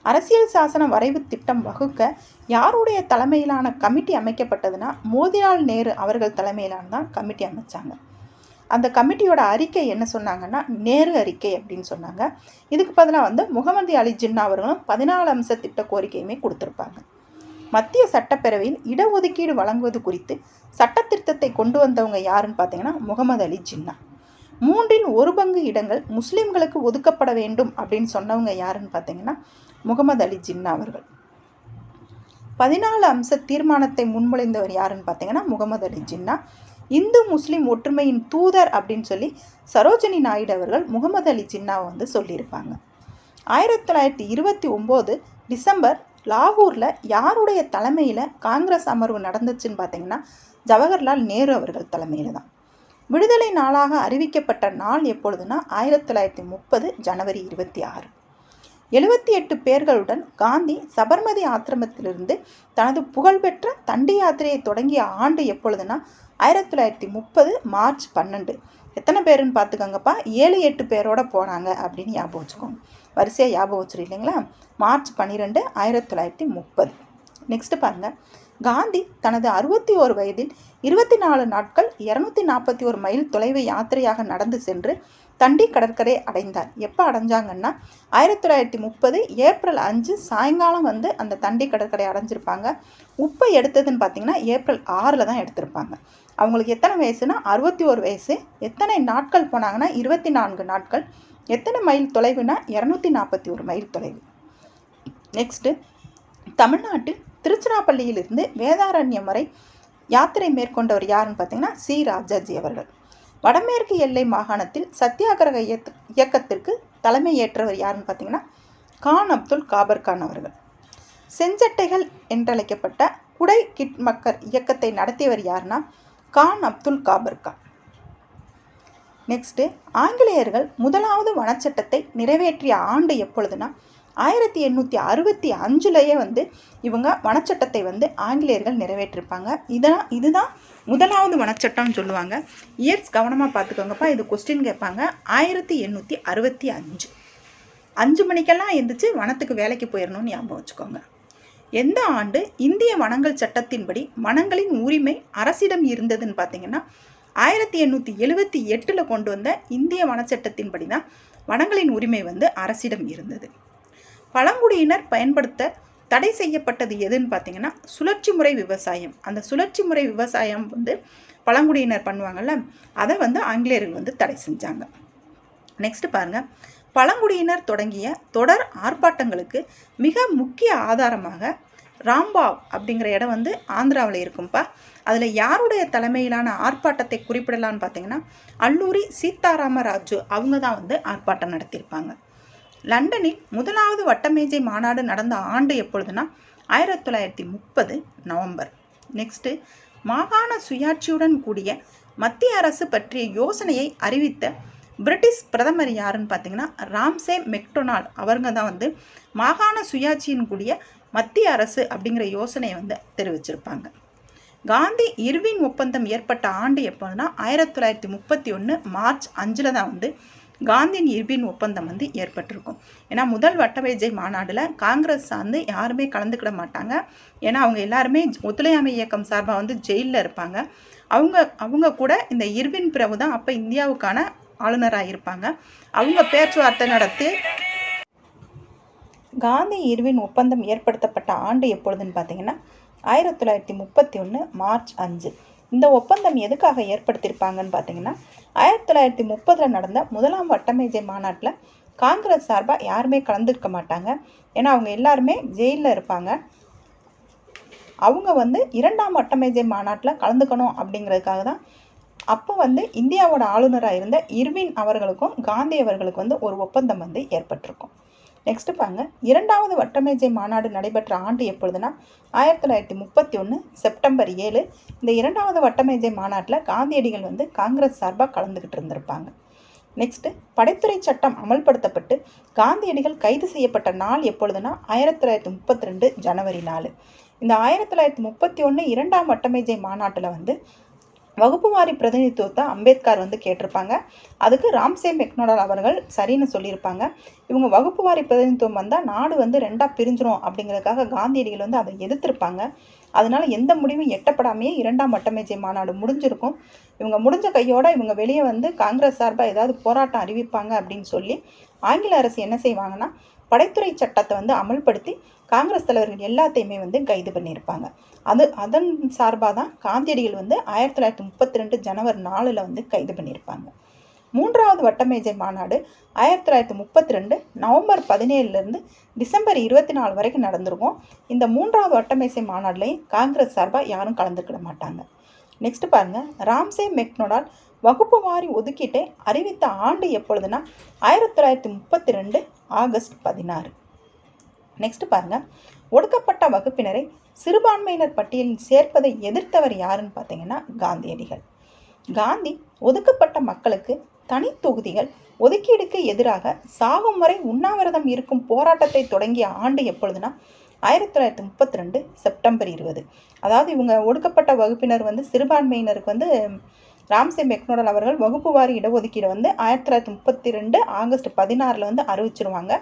அரசியல் சாசன வரைவு திட்டம் வகுக்க யாருடைய தலைமையிலான கமிட்டி அமைக்கப்பட்டதுன்னா மோதிலால் நேரு அவர்கள் தலைமையிலான தான் கமிட்டி அமைச்சாங்க. அந்த கமிட்டியோட அறிக்கை என்ன சொன்னாங்கன்னா நேரு அறிக்கை அப்படின்னு சொன்னாங்க. இதுக்கு பதிலாக வந்து முகமது அலி ஜின்னா அவர்களும் 14 அம்ச திட்ட கோரிக்கையுமே கொடுத்துருப்பாங்க. மத்திய சட்டப்பேரவையில் இடஒதுக்கீடு வழங்குவது குறித்து சட்ட திருத்தத்தை கொண்டு வந்தவங்க யாருன்னு பார்த்தீங்கன்னா முகமது அலி ஜின்னா. 1/3 இடங்கள் முஸ்லிம்களுக்கு ஒதுக்கப்பட வேண்டும் அப்படின்னு சொன்னவங்க யாருன்னு பார்த்தீங்கன்னா முகமது அலி ஜின்னா அவர்கள். 14 அம்ச தீர்மானத்தை முன்மொழிந்தவர் யாருன்னு பார்த்தீங்கன்னா முகமது அலி ஜின்னா. இந்து முஸ்லிம் ஒற்றுமையின் தூதர் அப்படின்னு சொல்லி சரோஜினி நாயுடு அவர்கள் முகமது அலி ஜின்னாவை வந்து சொல்லியிருப்பாங்க. 1929 டிசம்பர் லாகூரில் யாருடைய தலைமையில் காங்கிரஸ் அமர்வு நடந்துச்சுன்னு பார்த்தீங்கன்னா ஜவஹர்லால் நேரு அவர்கள் தலைமையில் தான். விடுதலை நாளாக அறிவிக்கப்பட்ட நாள் எப்பொழுதுனா 1930 ஜனவரி 26. 78 பேர்களுடன் காந்தி சபர்மதி ஆசிரமத்திலிருந்து தனது புகழ்பெற்ற தண்டி யாத்திரையை தொடங்கிய ஆண்டு எப்பொழுதுனா 1930 மார்ச் 12. எத்தனை பேருன்னு பார்த்துக்கோங்கப்பா, 7-8 பேரோட போனாங்க அப்படின்னு ஞாபகம் வச்சுக்கோங்க. வரிசையாக ஞாபகம் வச்சுரு இல்லைங்களா. மார்ச் 12 1930. நெக்ஸ்ட்டு பாருங்கள், காந்தி தனது 61 வயதில் 24 நாட்கள் 241 மைல் தொலைவை யாத்திரையாக நடந்து சென்று தண்டி கடற்கரை அடைந்தார். எப்போ அடைஞ்சாங்கன்னா 1930 ஏப்ரல் 5 சாயங்காலம் வந்து அந்த தண்டி கடற்கரை அடைஞ்சிருப்பாங்க. உப்பை எடுத்ததுன்னு பார்த்தீங்கன்னா ஏப்ரல் 6 தான் எடுத்திருப்பாங்க. அவங்களுக்கு எத்தனை வயசுனா 61 வயசு. எத்தனை நாட்கள் போனாங்கன்னா 24 நாட்கள். எத்தனை மைல் தொலைவுனா 241 மைல் தொலைவு. நெக்ஸ்ட்டு, தமிழ்நாட்டில் திருச்சிராப்பள்ளியிலிருந்து வேதாரண்யம் வரை யாத்திரை மேற்கொண்டவர் யாருன்னு பார்த்தீங்கன்னா சி ராஜாஜி அவர்கள். வடமேற்கு எல்லை மாகாணத்தில் சத்தியாகிரக இயக்கத்திற்கு தலைமை ஏற்றவர் யாருன்னு பார்த்தீங்கன்னா கான் அப்துல் காபர் கான் அவர்கள். செஞ்சட்டைகள் என்றழைக்கப்பட்ட குடை கிட் மக்கர் இயக்கத்தை நடத்தியவர் யாருன்னா கான் அப்துல் காபர் கான். நெக்ஸ்ட்டு, ஆங்கிலேயர்கள் முதலாவது வனச்சட்டத்தை நிறைவேற்றிய ஆண்டு எப்பொழுதுனா 1865 வந்து இவங்க வனச்சட்டத்தை வந்து ஆங்கிலேயர்கள் நிறைவேற்றிருப்பாங்க. இதுதான் முதலாவது வனச்சட்டம்னு சொல்லுவாங்க. இயர்ஸ் கவனமாக பார்த்துக்கோங்கப்பா, இது கொஸ்டின் கேட்பாங்க. 1865. 5 மணிக்கெல்லாம் எந்திரிச்சு வனத்துக்கு வேலைக்கு போயிடணும்னு ஞாபகம் வச்சுக்கோங்க. எந்த ஆண்டு இந்திய வனங்கள் சட்டத்தின்படி வனங்களின் உரிமை அரசிடம் இருந்ததுன்னு பார்த்தீங்கன்னா 1878 கொண்டு வந்த இந்திய வனச்சட்டத்தின்படி தான் வனங்களின் உரிமை வந்து அரசிடம் இருந்தது. பழங்குடியினர் பயன்படுத்த தடை செய்யப்பட்டது எதுன்னு பார்த்தீங்கன்னா சுழற்சி முறை விவசாயம். அந்த சுழற்சி முறை விவசாயம் வந்து பழங்குடியினர் பண்ணுவாங்கள்ல, அதை வந்து ஆங்கிலேயர்கள் வந்து தடை செஞ்சாங்க. நெக்ஸ்ட் பாருங்க, பழங்குடியினர் தொடங்கிய தொடர் ஆர்ப்பாட்டங்களுக்கு மிக முக்கிய ஆதாரமாக ராம்பாவ் அப்படிங்கிற இடம் வந்து ஆந்திராவில் இருக்கும்பா. அதில் யாருடைய தலைமையிலான ஆர்ப்பாட்டத்தை குறிப்பிடலான்னு பார்த்தீங்கன்னா அல்லூரி சீதாராமராஜு அவங்க தான் வந்து ஆர்ப்பாட்டம் நடத்தியிருப்பாங்க. லண்டனில் முதலாவது வட்டமேஜை மாநாடு நடந்த ஆண்டு எப்பொழுதுனா 1930 நவம்பர். நெக்ஸ்ட்டு, மாகாண சுயாட்சியுடன் கூடிய மத்திய அரசு பற்றிய யோசனையை அறிவித்த பிரிட்டிஷ் பிரதமர் யாருன்னு பார்த்தீங்கன்னா ராம்சே மெக்டொனால்ட் அவங்க தான் வந்து மாகாண சுயாட்சியின் கூடிய மத்திய அரசு அப்படிங்கிற யோசனையை வந்து தெரிவிச்சிருப்பாங்க. காந்தி இர்வின் ஒப்பந்தம் ஏற்பட்ட ஆண்டு எப்போதுனா 1931 மார்ச் 5 தான் வந்து காந்தியின் இர்வின் ஒப்பந்தம் வந்து ஏற்பட்டிருக்கும். ஏன்னா முதல் வட்டமேஜை மாநாட்டில் காங்கிரஸ் வந்து யாருமே கலந்துக்கிட மாட்டாங்க. ஏன்னா அவங்க எல்லாருமே ஒத்துழையாமை இயக்கம் சார்பாக வந்து ஜெயிலில் இருப்பாங்க. அவங்க கூட இந்த இர்வின் பிரபு தான் அப்போ இந்தியாவுக்கான ஆளுநராக இருப்பாங்க. அவங்க பேச்சுவார்த்தை நடத்தி காந்தி இர்வின் ஒப்பந்தம் ஏற்படுத்தப்பட்ட ஆண்டு எப்பொழுதுன்னு பார்த்தீங்கன்னா 1931 மார்ச் 5. இந்த ஒப்பந்தம் எதுக்காக ஏற்படுத்தியிருப்பாங்கன்னு பார்த்தீங்கன்னா 1930 நடந்த முதலாம் வட்டமேஜை மாநாட்டில் காங்கிரஸ் சார்பாக யாருமே கலந்துக்க மாட்டாங்க. ஏன்னா அவங்க எல்லாருமே ஜெயிலில் இருப்பாங்க. அவங்க வந்து இரண்டாம் வட்டமேஜை மாநாட்டில் கலந்துக்கணும் அப்படிங்கிறதுக்காக தான் அப்போ வந்து இந்தியாவோட ஆளுநராக இருந்த இர்வின் அவர்களுக்கும் காந்தி அவர்களுக்கு வந்து ஒரு ஒப்பந்தம் வந்து ஏற்பட்டிருக்கும். நெக்ஸ்ட் பாருங்க, இரண்டாவது வட்டமேஜை மாநாடு நடைபெற்ற ஆண்டு எப்பொழுதுனா 1931 செப்டம்பர் 7. இந்த இரண்டாவது வட்டமேஜை மாநாட்டில் காந்தியடிகள் வந்து காங்கிரஸ் சார்பாக கலந்துக்கிட்டு இருந்திருப்பாங்க. நெக்ஸ்ட்டு, படைத்துறை சட்டம் அமல்படுத்தப்பட்டு காந்தியடிகள் கைது செய்யப்பட்ட நாள் எப்பொழுதுனா 1932 ஜனவரி 4. இந்த 1931 இரண்டாம் வட்டமேஜை மாநாட்டில் வந்து வகுப்புவாரி பிரதிநிதித்துவத்தை அம்பேத்கர் வந்து கேட்டிருப்பாங்க. அதுக்கு ராம்சே மெக்டொனால்ட் அவர்கள் சரின்னு சொல்லியிருப்பாங்க. இவங்க வகுப்புவாரி பிரதிநிதித்துவம் வந்தால் நாடு வந்து 2ஆக பிரிஞ்சிரும் அப்படிங்கிறதுக்காக காந்தியடிகள் வந்து அதை எதிர்த்திருப்பாங்க. அதனால எந்த முடிவும் எட்டப்படாமையே இரண்டாம் வட்டமேஜை மாநாடு முடிஞ்சிருக்கும். இவங்க முடிஞ்ச கையோட இவங்க வெளியே வந்து காங்கிரஸ் சார்பாக ஏதாவது போராட்டம் அறிவிப்பாங்க அப்படின்னு சொல்லி ஆங்கில அரசு என்ன செய்வாங்கன்னா படைத்துறை சட்டத்தை வந்து அமல்படுத்தி காங்கிரஸ் தலைவர்கள் எல்லாத்தையுமே வந்து கைது பண்ணியிருப்பாங்க. அதன் சார்பாக தான் காந்தியடிகள் வந்து 1932 ஜனவரி 4 வந்து கைது பண்ணியிருப்பாங்க. மூன்றாவது வட்டமேஜை மாநாடு 1932 நவம்பர் 17 டிசம்பர் 24 வரைக்கும் நடந்திருக்கும். இந்த மூன்றாவது வட்டமேஜை மாநாடுலையும் காங்கிரஸ் சார்பாக யாரும் கலந்துக்கிட மாட்டாங்க. நெக்ஸ்ட் பாருங்க, ராம்சே மெக்டொனால்ட் வகுப்பு வாரி ஒதுக்கீட்டை அறிவித்த ஆண்டு எப்பொழுதுனா 1932 ஆகஸ்ட் 16. நெக்ஸ்ட் பாருங்க, ஒடுக்கப்பட்ட வகுப்பினரை சிறுபான்மையினர் பட்டியலில் சேர்ப்பதை எதிர்த்தவர் யாருன்னு பார்த்தீங்கன்னா காந்தியடிகள். காந்தி ஒதுக்கப்பட்ட மக்களுக்கு தனி தொகுதிகள் ஒதுக்கீடுக்கு எதிராக சாகும் வரை உண்ணாவிரதம் இருக்கும் போராட்டத்தை தொடங்கிய ஆண்டு எப்பொழுதுனா 1932 செப்டம்பர் 20. அதாவது இவங்க ஒடுக்கப்பட்ட வகுப்பினர் வந்து சிறுபான்மையினருக்கு வந்து ராம்சே மெக்டொனால்ட் அவர்கள் வகுப்பு வாரி இடஒதுக்கீடு வந்து 1932 ஆகஸ்ட் 16 வந்து அறிவிச்சிருவாங்க.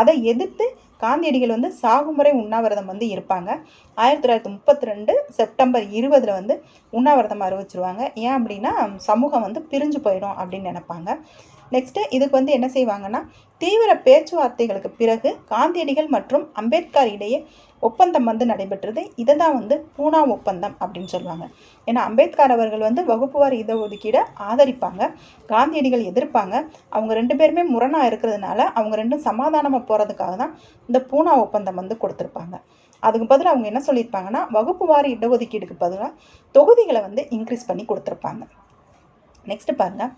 அதை எதிர்த்து காந்தியடிகள் வந்து சாகுமுறை உண்ணாவிரதம் வந்து இருப்பாங்க. 1932 செப்டம்பர் 20 வந்து உண்ணாவிரதம் அறிவிச்சிருவாங்க. ஏன் அப்படின்னா சமூகம் வந்து பிரிஞ்சு போயிடும் அப்படின்னு நினைப்பாங்க. நெக்ஸ்ட்டு இதுக்கு வந்து என்ன செய்வாங்கன்னா தீவிர பேச்சுவார்த்தைகளுக்கு பிறகு காந்தியடிகள் மற்றும் அம்பேத்கர் இடையே ஒப்பந்தம் வந்து நடைபெற்றது. இதை தான் வந்து பூனா ஒப்பந்தம் அப்படின்னு சொல்லுவாங்க. ஏன்னா அம்பேத்கர் அவர்கள் வந்து வகுப்புவாரி இடஒதுக்கீடை ஆதரிப்பாங்க, காந்தியடிகள் எதிர்ப்பாங்க. அவங்க 2 பேருமே முரணாக இருக்கிறதுனால அவங்க 2 சமாதானமாக போகிறதுக்காக தான் இந்த பூனா ஒப்பந்தம் வந்து கொடுத்துருப்பாங்க. அதுக்கு பதிலாக அவங்க என்ன சொல்லியிருப்பாங்கன்னா, வகுப்பு வாரி இடஒதுக்கீடுக்கு பதிலாக தொகுதிகளை வந்து இன்க்ரீஸ் பண்ணி கொடுத்துருப்பாங்க. நெக்ஸ்ட் பாருங்கள்,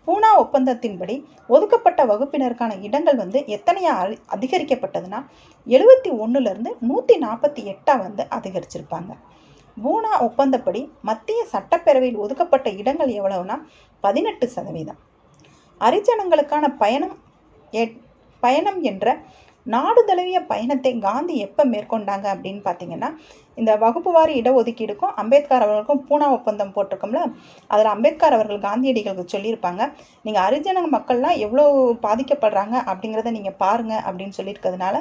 பூனா ஒப்பந்தத்தின்படி ஒதுக்கப்பட்ட வகுப்பினருக்கான இடங்கள் வந்து எத்தனையா அதிகரிக்கப்பட்டதுன்னா 71லேருந்து 148 வந்து அதிகரிச்சிருப்பாங்க. பூனா ஒப்பந்தப்படி மத்திய சட்டப்பேரவையில் ஒதுக்கப்பட்ட இடங்கள் எவ்வளவுனா 18%. ஹரிஜனங்களுக்கான பயணம் என்ற நாடு தழுவிய பயணத்தை காந்தி எப்போ மேற்கொண்டாங்க அப்படின்னு பார்த்தீங்கன்னா, இந்த வகுப்பு வாரி இடஒதுக்கீடுக்கும் அம்பேத்கர் அவர்களுக்கும் பூனா ஒப்பந்தம் போட்டிருக்கோம்ல, அதில் அம்பேத்கர் அவர்கள் காந்தியடிகளுக்கு சொல்லியிருப்பாங்க, நீங்கள் ஹரிஜன மக்கள்லாம் எவ்வளோ பாதிக்கப்படுறாங்க அப்படிங்கிறத நீங்கள் பாருங்கள் அப்படின்னு சொல்லியிருக்கிறதுனால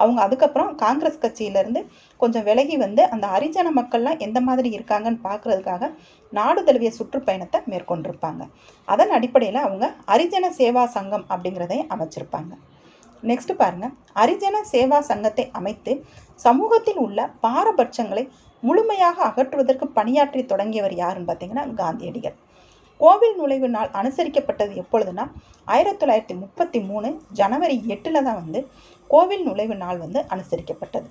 அவங்க அதுக்கப்புறம் காங்கிரஸ் கட்சியிலேருந்து கொஞ்சம் விலகி வந்து அந்த ஹரிஜன மக்கள்லாம் எந்த மாதிரி இருக்காங்கன்னு பார்க்குறதுக்காக நாடு தழுவிய சுற்றுப்பயணத்தை மேற்கொண்டிருப்பாங்க. அதன் அடிப்படையில் அவங்க ஹரிஜன சேவா சங்கம் அப்படிங்கிறதையும் அமைச்சிருப்பாங்க. நெக்ஸ்ட் பாருங்க, ஹரிஜன சேவா சங்கத்தை அமைத்து சமூகத்தில் உள்ள பாரபட்சங்களை முழுமையாக அகற்றுவதற்கு பணியாற்றி தொடங்கியவர் யாருன்னு பார்த்தீங்கன்னா காந்தியடிகள். கோவில் நுழைவு நாள் அனுசரிக்கப்பட்டது எப்பொழுதுனா 1933 ஜனவரி 8 தான் வந்து கோவில் நுழைவு நாள் வந்து அனுசரிக்கப்பட்டது.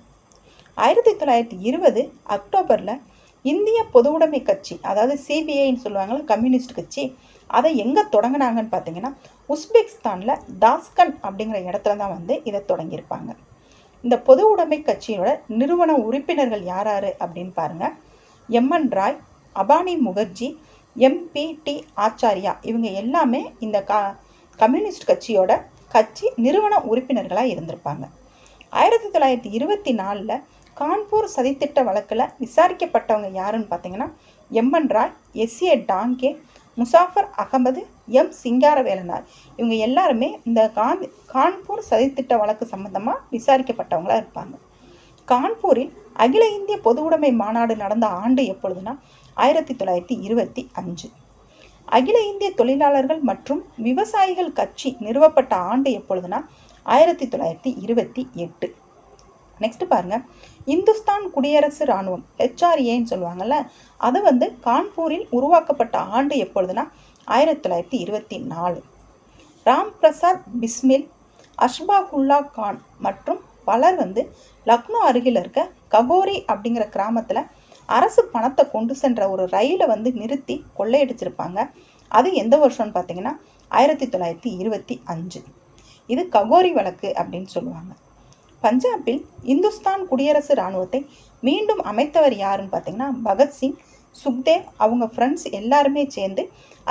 1920 அக்டோபரில் இந்திய பொதுவுடைமை கட்சி, அதாவது சிபிஐன்னு சொல்லுவாங்கள்ல, கம்யூனிஸ்ட் கட்சி, அதை எங்கே தொடங்கினாங்கன்னு பார்த்தீங்கன்னா உஸ்பெகிஸ்தானில் தாஸ்கன் அப்படிங்கிற இடத்துல தான் வந்து இதை தொடங்கியிருப்பாங்க. இந்த பொது உடைமை கட்சியோட நிறுவன உறுப்பினர்கள் யார் அப்படின்னு பாருங்கள். எம்என் ராய், அபானி முகர்ஜி, எம்பிடி ஆச்சாரியா, இவங்க எல்லாமே இந்த கம்யூனிஸ்ட் கட்சியோட நிறுவன உறுப்பினர்களாக இருந்திருப்பாங்க. 1924 கான்பூர் சதித்திட்ட வழக்கில் விசாரிக்கப்பட்டவங்க யாருன்னு பார்த்தீங்கன்னா M N Roy, S A Dange, Muzaffar Ahmad, M Singaravelanar, இவங்க எல்லாருமே இந்த கான்பூர் சதித்திட்ட வழக்கு சம்பந்தமாக விசாரிக்கப்பட்டவங்களா இருப்பாங்க. கான்பூரில் அகில இந்திய பொது உடைமை மாநாடு நடந்த ஆண்டு எப்பொழுதுனா 1925. அகில இந்திய தொழிலாளர்கள் மற்றும் விவசாயிகள் கட்சி நிறுவப்பட்ட ஆண்டு எப்பொழுதுனா 1928. நெக்ஸ்ட் பாருங்க, இந்துஸ்தான் குடியரசு இராணுவம் HRAன்னு சொல்லுவாங்கல்ல, அது வந்து கான்பூரில் உருவாக்கப்பட்ட ஆண்டு எப்பொழுதுனா 1924. ராம் பிரசாத் பிஸ்மில், அஷ்பாகுல்லா கான் மற்றும் பலர் வந்து லக்னோ அருகில் இருக்க ககோரி அப்படிங்கிற கிராமத்தில் அரசு பணத்தை கொண்டு சென்ற ஒரு ரயிலை வந்து நிறுத்தி கொள்ளையடிச்சிருப்பாங்க. அது எந்த வருஷம்னு பார்த்தீங்கன்னா 1925. இது ககோரி வழக்கு அப்படின்னு சொல்லுவாங்க. பஞ்சாபில் இந்துஸ்தான் குடியரசு இராணுவத்தை மீண்டும் அமைத்தவர் யாருன்னு பார்த்தீங்கன்னா பகத்சிங், சுக்தேவ், அவங்க ஃப்ரெண்ட்ஸ் எல்லாருமே சேர்ந்து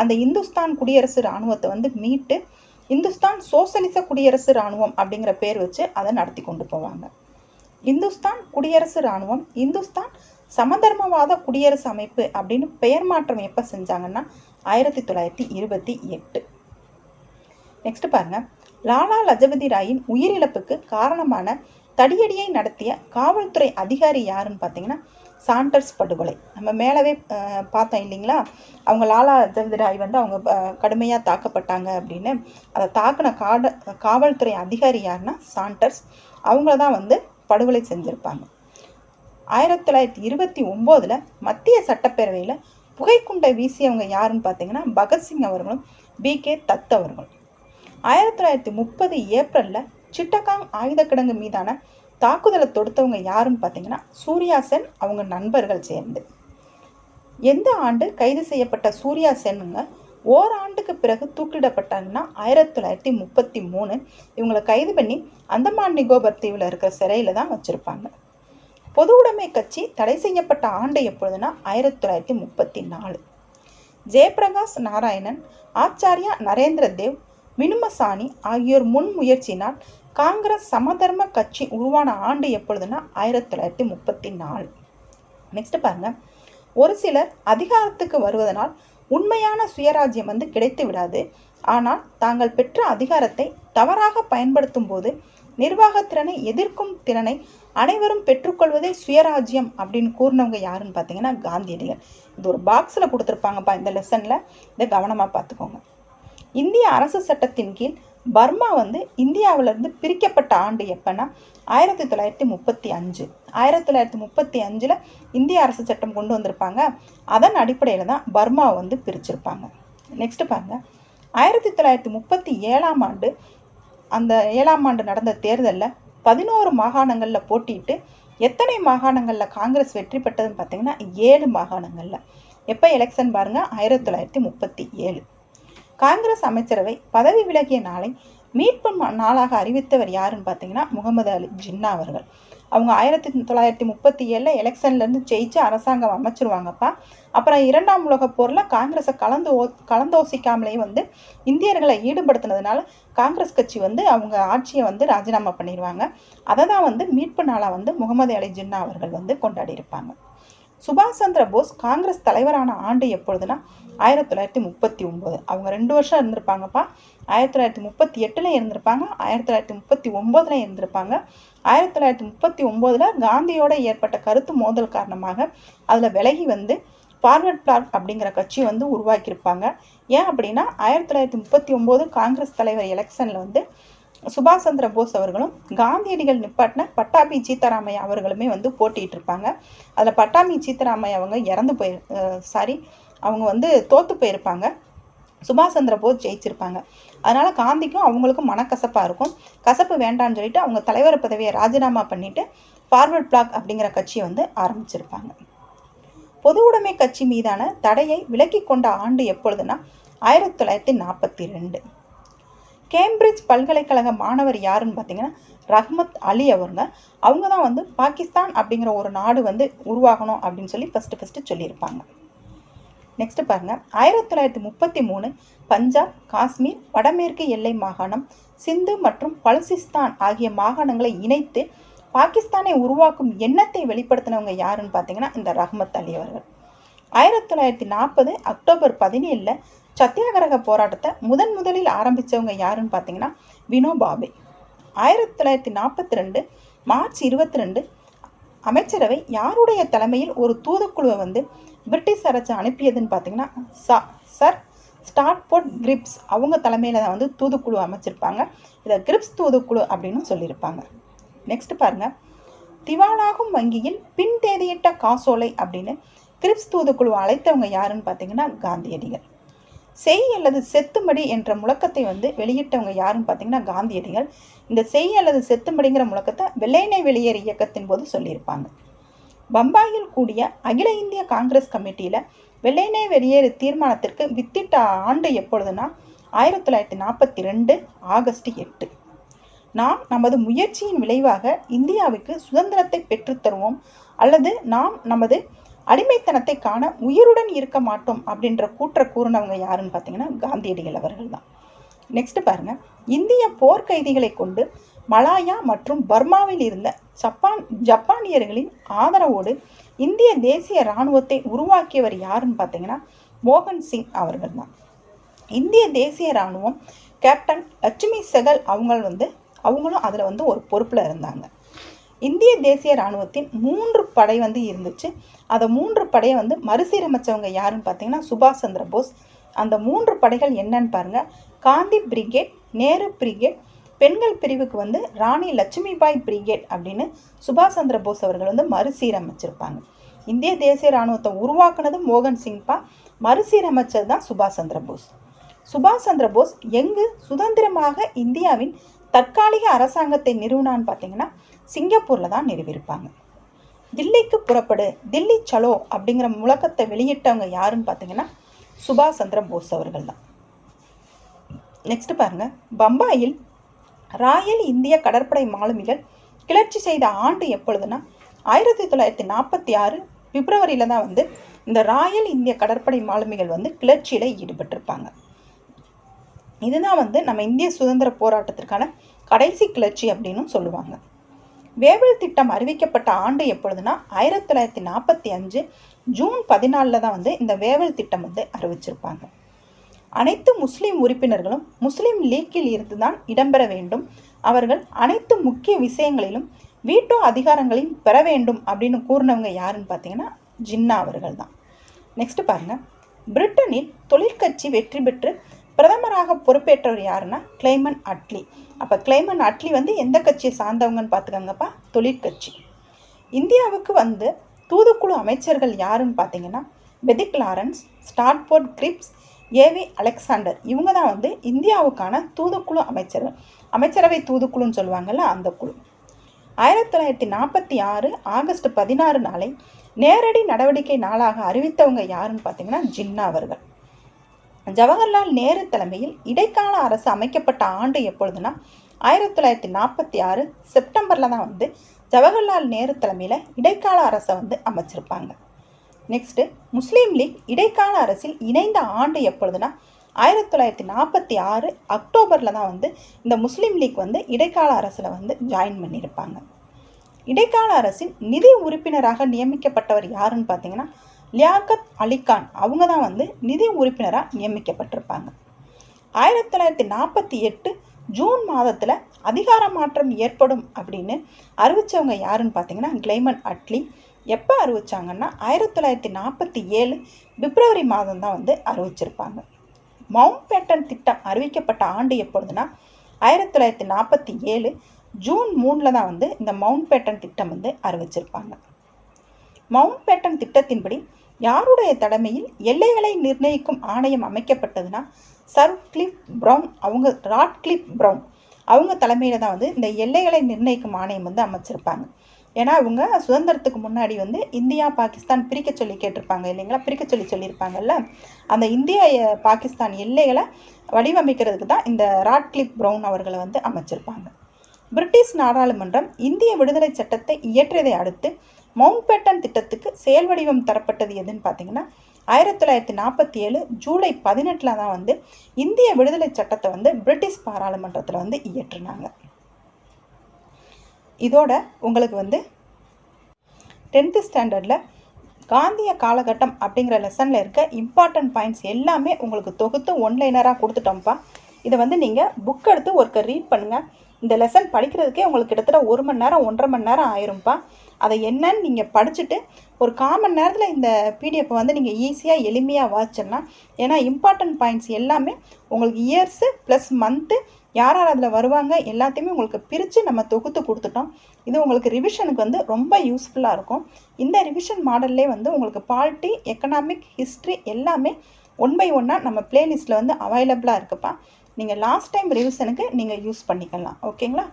அந்த இந்துஸ்தான் குடியரசு இராணுவத்தை வந்து மீட்டு இந்துஸ்தான் சோசலிச குடியரசு இராணுவம் அப்படிங்கிற பேர் வச்சு அதை நடத்தி கொண்டு போவாங்க. இந்துஸ்தான் குடியரசு இராணுவம் இந்துஸ்தான் சமதர்மவாத குடியரசு அமைப்பு அப்படின்னு பெயர் மாற்றம் எப்போ செஞ்சாங்கன்னா 1928. நெக்ஸ்ட் பாருங்க, லாலா லஜபதி ராயின் உயிரிழப்புக்கு காரணமான தடியடியை நடத்திய காவல்துறை அதிகாரி யாருன்னு பார்த்தீங்கன்னா சாண்டர்ஸ் படுகொலை. நம்ம மேலவே பார்த்தோம் இல்லைங்களா, அவங்க லாலா லஜபதி ராய் வந்து அவங்க கடுமையாக தாக்கப்பட்டாங்க அப்படின்னு. அதை தாக்கின காவல்துறை அதிகாரி யாருன்னா சாண்டர்ஸ், அவங்கள தான் வந்து படுகொலை செஞ்சுருப்பாங்க. 1929 மத்திய சட்டப்பேரவையில் புகைக்குண்டை வீசியவங்க யாருன்னு பார்த்தீங்கன்னா பகத்சிங் அவர்களும் BK தத் அவர்களும். 1930 ஏப்ரலில் சிட்டகாங் ஆயுத கிடங்கு மீதான தாக்குதலை தொடுத்தவங்க யாருன்னு பார்த்தீங்கன்னா சூர்யா சென், அவங்க நண்பர்கள் சேர்ந்து. எந்த ஆண்டு கைது செய்யப்பட்ட சூர்யா சென்னுங்க ஓராண்டுக்கு பிறகு தூக்கிலிடப்பட்டாங்கன்னா 1933. இவங்களை கைது பண்ணி அந்தமான் நிக்கோபர் தீவில் இருக்கிற சிறையில் தான் வச்சுருப்பாங்க. பொது உடைமை கட்சி தடை செய்யப்பட்ட ஆண்டு எப்பொழுதுனா 1934. ஜெயபிரகாஷ் நாராயணன், ஆச்சாரியா நரேந்திர தேவ், மினுமசானி ஆகியோர் முன் முயற்சியினால் காங்கிரஸ் சமதர்ம கட்சி உருவான ஆண்டு எப்பொழுதுனா 1934. நெக்ஸ்ட் பாருங்க, ஒரு சிலர் அதிகாரத்துக்கு வருவதனால் உண்மையான சுயராஜ்யம் வந்து கிடைத்து விடாது. ஆனால் தாங்கள் பெற்ற அதிகாரத்தை தவறாக பயன்படுத்தும் போது நிர்வாகத்திறனை எதிர்க்கும் திறனை அனைவரும் பெற்றுக்கொள்வதே சுயராஜ்யம் அப்படின்னு கூறினவங்க யாருன்னு பார்த்தீங்கன்னா காந்தியடிகள். இது ஒரு பாக்ஸில் கொடுத்துருப்பாங்கப்பா இந்த லெசனில், இதை கவனமாக பார்த்துக்கோங்க. இந்திய அரசு சட்டத்தின் கீழ் பர்மா வந்து இந்தியாவிலிருந்து பிரிக்கப்பட்ட ஆண்டு எப்பன்னா 1935. 1935 இந்திய அரசு சட்டம் கொண்டு வந்திருப்பாங்க. அதன் அடிப்படையில் தான் பர்மா வந்து பிரிச்சிருப்பாங்க. நெக்ஸ்ட் பாருங்க, 1937 ஆண்டு அந்த 7ஆம் ஆண்டு நடந்த தேர்தலில் 11 மாகாணங்களில் போட்டியிட்டு எத்தனை மாகாணங்களில் காங்கிரஸ் வெற்றி பெற்றதுன்னு பார்த்தீங்கன்னா 7 மாகாணங்களில். எப்போ எலெக்ஷன் பாருங்கள், 1937. காங்கிரஸ் அமைச்சரவை பதவி விலகிய நாளை மீட்பு நாளாக அறிவித்தவர் யாருன்னு பார்த்தீங்கன்னா முகமது அலி ஜின்னா அவர்கள். அவங்க 1937 எலெக்ஷன்லேருந்து ஜெயிச்சு அரசாங்கம் அமைச்சிருவாங்கப்பா. அப்புறம் 2ஆம் உலகப் போரில் காங்கிரஸை கலந்தோசிக்காமலே இந்தியர்களை ஈடுபடுத்தினதுனால காங்கிரஸ் கட்சி அவங்க ஆட்சியை ராஜினாமா பண்ணிடுவாங்க. அதை தான் மீட்பு நாளாக முகமது அலி ஜின்னா அவர்கள் கொண்டாடி இருப்பாங்க. சுபாஷ் சந்திர போஸ் காங்கிரஸ் தலைவரான ஆண்டு எப்பொழுதுனா 1939. அவங்க 2 வருஷம் இருந்திருப்பாங்கப்பா. 1938 இருந்திருப்பாங்க, 1939 இருந்திருப்பாங்க. 1939 காந்தியோட ஏற்பட்ட கருத்து மோதல் காரணமாக அதில் விலகி ஃபார்வர்ட் பிளாக் அப்படிங்கிற கட்சி உருவாக்கியிருப்பாங்க. ஏன் அப்படின்னா 1939 காங்கிரஸ் தலைவர் எலெக்ஷனில் சுபாஷ் சந்திர போஸ் அவர்களும் காந்தியடிகள் நிப்பாட்டின பட்டாபி சீதாராமையா அவர்களுமே போட்டிட்டு இருப்பாங்க. அதில் பட்டாபி சீதாராமையா அவங்க தோத்து போயிருப்பாங்க. சுபாஷ் சந்திர போஸ் ஜெயிச்சிருப்பாங்க. அதனால காந்திக்கும் அவங்களுக்கும் மனக்கசப்பாக இருக்கும். கசப்பு வேண்டான்னு சொல்லிட்டு அவங்க தலைவர் பதவியை ராஜினாமா பண்ணிட்டு ஃபார்வர்ட் பிளாக் அப்படிங்கிற கட்சியை ஆரம்பிச்சிருப்பாங்க. பொது உடைமை கட்சி மீதான தடையை விலக்கி கொண்ட ஆண்டு எப்பொழுதுனா 1942. கேம்பிரிட்ஜ் பல்கலைக்கழக மாணவர் யாருன்னு பார்த்தீங்கன்னா ரஹ்மத் அலி அவங்க தான் பாகிஸ்தான் அப்படிங்கிற ஒரு நாடு உருவாகணும் அப்படின்னு சொல்லி ஃபஸ்ட்டு சொல்லியிருப்பாங்க. நெக்ஸ்ட் பாருங்க, 1933 பஞ்சாப், காஷ்மீர், வடமேற்கு எல்லை மாகாணம், சிந்து மற்றும் பலுசிஸ்தான் ஆகிய மாகாணங்களை இணைத்து பாகிஸ்தானை உருவாக்கும் எண்ணத்தை வெளிப்படுத்தினவங்க யாருன்னு பார்த்தீங்கன்னா இந்த ரஹ்மத் அலி அவர்கள். 1940 அக்டோபர் 17 சத்தியாகிரக போராட்டத்தை முதலில் ஆரம்பித்தவங்க யாருன்னு பார்த்தீங்கன்னா வினோபாவே. 1942 மார்ச் 22 அமைச்சரவை யாருடைய தலைமையில் ஒரு தூதுக்குழுவை பிரிட்டிஷ் அரசு அனுப்பியதுன்னு பார்த்தீங்கன்னா சர் ஸ்டாட்ஃபோர்ட் கிரிப்ஸ் அவங்க தலைமையில் தான் தூதுக்குழு அமைச்சிருப்பாங்க. இதை கிரிப்ஸ் தூதுக்குழு அப்படின்னு சொல்லியிருப்பாங்க. நெக்ஸ்ட் பாருங்க, திவாலாகும் வங்கியில் பின் தேதியிட்ட காசோலை அப்படின்னு கிரிப்ஸ் தூதுக்குழு அழைத்தவங்க யாருன்னு பார்த்தீங்கன்னா காந்தியடிகள். செய் அல்லது செத்துமடி என்ற முழக்கத்தை வெளியிட்டவங்க யாருன்னு பார்த்தீங்கன்னா காந்தியடிகள். இந்த செய் அல்லது செத்துமடிங்கிற முழக்கத்தை வெள்ளையனே வெளியேறு இயக்கத்தின் போது சொல்லியிருப்பாங்க. பம்பாயில் கூடிய அகில இந்திய காங்கிரஸ் கமிட்டியில் வெள்ளையனே வெளியேறு தீர்மானத்திற்கு வித்திட்ட ஆண்டு எப்பொழுதுனா 1942 ஆகஸ்ட் 8. நாம் நமது முயற்சியின் விளைவாக இந்தியாவுக்கு சுதந்திரத்தை பெற்றுத்தருவோம் அல்லது நாம் நமது அடிமைத்தனத்தை காண உயிருடன் இருக்க மாட்டோம் அப்படின்ற கூறினவங்க யாருன்னு பார்த்தீங்கன்னா காந்தியடிகள் அவர்கள் தான். நெக்ஸ்ட் பாருங்க, இந்திய போர்க்கைதிகளை கொண்டு மலாயா மற்றும் பர்மாவில் இருந்த ஜப்பானியர்களின் ஆதரவோடு இந்திய தேசிய இராணுவத்தை உருவாக்கியவர் யாருன்னு பார்த்தீங்கன்னா மோகன் சிங் அவர்கள் தான். இந்திய தேசிய இராணுவம் கேப்டன் லட்சுமி செகல் அவங்களும் அதில் ஒரு பொறுப்பில் இருந்தாங்க. இந்திய தேசிய இராணுவத்தின் 3 படை இருந்துச்சு. அதை 3 படையை மறுசீரமைச்சவங்க யாருன்னு பார்த்தீங்கன்னா சுபாஷ் சந்திர போஸ். அந்த 3 படைகள் என்னன்னு பாருங்க, காந்தி பிரிகேட், நேரு பிரிகேட், பெண்கள் பிரிவுக்கு ராணி லட்சுமிபாய் பிரிகேட் அப்படின்னு சுபாஷ் சந்திர போஸ் அவர்கள் மறுசீரமைச்சிருப்பாங்க. இந்திய தேசிய இராணுவத்தை உருவாக்குனது மோகன் சிங்பா, மறுசீரமைச்சது தான் சுபாஷ் சந்திர போஸ். சுபாஷ் சந்திர போஸ் எங்கு சுதந்திரமாக இந்தியாவின் தற்காலிக அரசாங்கத்தை நிறுவனான்னு பார்த்தீங்கன்னா சிங்கப்பூரில் தான் நிறுவியிருப்பாங்க. தில்லிக்கு புறப்படு, தில்லி சலோ அப்படிங்கிற முழக்கத்தை வெளியிட்டவங்க யாருன்னு பார்த்தீங்கன்னா சுபாஷ் சந்திர போஸ் அவர்கள் தான். நெக்ஸ்ட் பாருங்க, பம்பாயில் ராயல் இந்திய கடற்படை மாலுமிகள் கிளர்ச்சி செய்த ஆண்டு எப்பொழுதுனா 1946 பிப்ரவரியில் தான் இந்த ராயல் இந்திய கடற்படை மாலுமிகள் கிளர்ச்சியில் ஈடுபட்டிருப்பாங்க. இதுதான் நம்ம இந்திய சுதந்திர போராட்டத்திற்கான கடைசி கிளர்ச்சி அப்படின்னு சொல்லுவாங்க. வேவல் திட்டம் அறிவிக்கப்பட்ட ஆண்டு எப்பொழுதுனா 1945 ஜூன் 14 தான் இந்த வேவல் திட்டம் அறிவிச்சிருப்பாங்க. அனைத்து முஸ்லீம் உறுப்பினர்களும் முஸ்லீம் லீக்கில் இருந்து தான் இடம்பெற வேண்டும். அவர்கள் அனைத்து முக்கிய விஷயங்களிலும் வீட்டோ அதிகாரங்களையும் பெற வேண்டும் அப்படின்னு கூறினவங்க யாருன்னு பார்த்தீங்கன்னா ஜின்னா அவர்கள் தான். நெக்ஸ்ட் பாருங்க, பிரிட்டனில் தொழிற்கட்சி வெற்றி பெற்று பிரதமராக பொறுப்பேற்றவர் யாருன்னா கிளைமன் அட்லி. அப்போ கிளைமன் அட்லி எந்த கட்சியை சார்ந்தவங்கன்னு பார்த்துக்கோங்கப்பா, தொழிற்கட்சி. இந்தியாவுக்கு தூதுக்குழு அமைச்சர்கள் யாருன்னு பார்த்தீங்கன்னா Pethick Lawrence, Stafford grips, AV Alexander. இவங்க தான் இந்தியாவுக்கான தூதுக்குழு அமைச்சர்கள். அமைச்சரவை தூதுக்குழுன்னு சொல்லுவாங்கல்ல அந்த குழு. 1946 ஆகஸ்ட் 16 நாளை நேரடி நடவடிக்கை நாளாக அறிவித்தவங்க யாருன்னு பார்த்தீங்கன்னா ஜின்னா அவர்கள். ஜவஹர்லால் நேரு தலைமையில் இடைக்கால அரசு அமைக்கப்பட்ட ஆண்டு எப்பொழுதுனா 1946 செப்டம்பரில் தான் வந்து ஜவஹர்லால் நேரு தலைமையில் இடைக்கால அரசை வந்து அமைச்சிருப்பாங்க. நெக்ஸ்ட்டு முஸ்லீம் லீக் இடைக்கால அரசில் இணைந்த ஆண்டு எப்பொழுதுனா 1946 அக்டோபரில் தான் வந்து இந்த முஸ்லீம் லீக் வந்து இடைக்கால அரசில் வந்து ஜாயின் பண்ணியிருப்பாங்க. இடைக்கால அரசின் நிதி உறுப்பினராக நியமிக்கப்பட்டவர் யாருன்னு பார்த்தீங்கன்னா லியாகத் அலிகான். அவங்க தான் வந்து நிதி உறுப்பினராக நியமிக்கப்பட்டிருப்பாங்க. 1948 ஜூன் மாதத்தில் அதிகார மாற்றம் ஏற்படும் அப்படின்னு அறிவித்தவங்க யாருன்னு பார்த்தீங்கன்னா கிளைமன் அட்லி. எப்போ அறிவிச்சாங்கன்னா 1947 பிப்ரவரி மாதம் தான் வந்து அறிவிச்சிருப்பாங்க. மவுண்ட் பேட்டன் திட்டம் அறிவிக்கப்பட்ட ஆண்டு எப்பொழுதுனா 1947 ஜூன் 3 தான் வந்து இந்த மவுண்ட் பேட்டன் திட்டம் வந்து அறிவிச்சிருப்பாங்க. மவுண்ட் பேட்டன் திட்டத்தின்படி யாருடைய தலைமையில் எல்லைகளை நிர்ணயிக்கும் ஆணையம் அமைக்கப்பட்டதுன்னா ராட்கிளிஃப் ப்ரவுன் அவங்க தலைமையில் தான் வந்து இந்த எல்லைகளை நிர்ணயிக்கும் ஆணையம் வந்து அமைச்சிருப்பாங்க. ஏன்னா இவங்க சுதந்திரத்துக்கு முன்னாடி வந்து இந்தியா பாகிஸ்தான் பிரிக்க சொல்லி கேட்டிருப்பாங்க இல்லைங்களா, பிரிக்க சொல்லியிருப்பாங்கல்ல. அந்த இந்தியா பாகிஸ்தான் எல்லைகளை வடிவமைக்கிறதுக்கு தான் இந்த ராட்கிளிஃப் ப்ரவுன் அவர்களை வந்து அமைச்சிருப்பாங்க. பிரிட்டிஷ் நாடாளுமன்றம் இந்திய விடுதலை சட்டத்தை இயற்றியதை அடுத்து மவுண்ட் பேட்டன் திட்டத்துக்கு செயல் வடிவம் தரப்பட்டது எதுன்னு பார்த்தீங்கன்னா 1947 ஜூலை 18 தான் வந்து இந்திய விடுதலை சட்டத்தை வந்து பிரிட்டிஷ் பாராளுமன்றத்தில் வந்து இயற்றினாங்க. இதோட உங்களுக்கு வந்து 10th ஸ்டாண்டர்டில் காந்திய காலகட்டம் அப்படிங்கிற லெசனில் இருக்க இம்பார்ட்டன்ட் பாயிண்ட்ஸ் எல்லாமே உங்களுக்கு தொகுத்து ஒன்லைனராக கொடுத்துட்டோம்ப்பா. இதை வந்து நீங்கள் புக் எடுத்து ஒருக்க ரீட் பண்ணுங்கள். இந்த லெசன் படிக்கிறதுக்கே உங்களுக்கு கிட்டத்தட்ட 1 மணி நேரம் 1.5 மணி நேரம் ஆயிரும்ப்பா. அதை என்னன்னு நீங்கள் படிச்சுட்டு ஒரு 1/4 மணி நேரத்தில் இந்த பிடிஎஃப் வந்து நீங்கள் ஈஸியாக எளிமையாக வாசிச்சிடலாம். ஏன்னா இம்பார்ட்டன்ட் பாயிண்ட்ஸ் எல்லாமே உங்களுக்கு இயர்ஸு ப்ளஸ் மந்த்து யார் யார் அதில் வருவாங்க எல்லாத்தையுமே உங்களுக்கு பிரித்து நம்ம தொகுத்து கொடுத்துட்டோம். இது உங்களுக்கு ரிவிஷனுக்கு வந்து ரொம்ப யூஸ்ஃபுல்லாக இருக்கும். இந்த ரிவிஷன் மாடல்லே வந்து உங்களுக்கு பாலிட்டி, எக்கனாமிக், ஹிஸ்ட்ரி எல்லாமே 1 by 1 நம்ம பிளேலிஸ்ட்டில் வந்து அவைலபிளாக இருக்குப்பா. நீங்கள் லாஸ்ட் டைம் ரிவிஷனுக்கு நீங்கள் யூஸ் பண்ணிக்கலாம். ஓகேங்களா?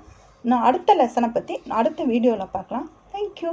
நான் அடுத்த லெசனை பற்றி அடுத்த வீடியோவில் பார்க்கலாம். தேங்க்யூ.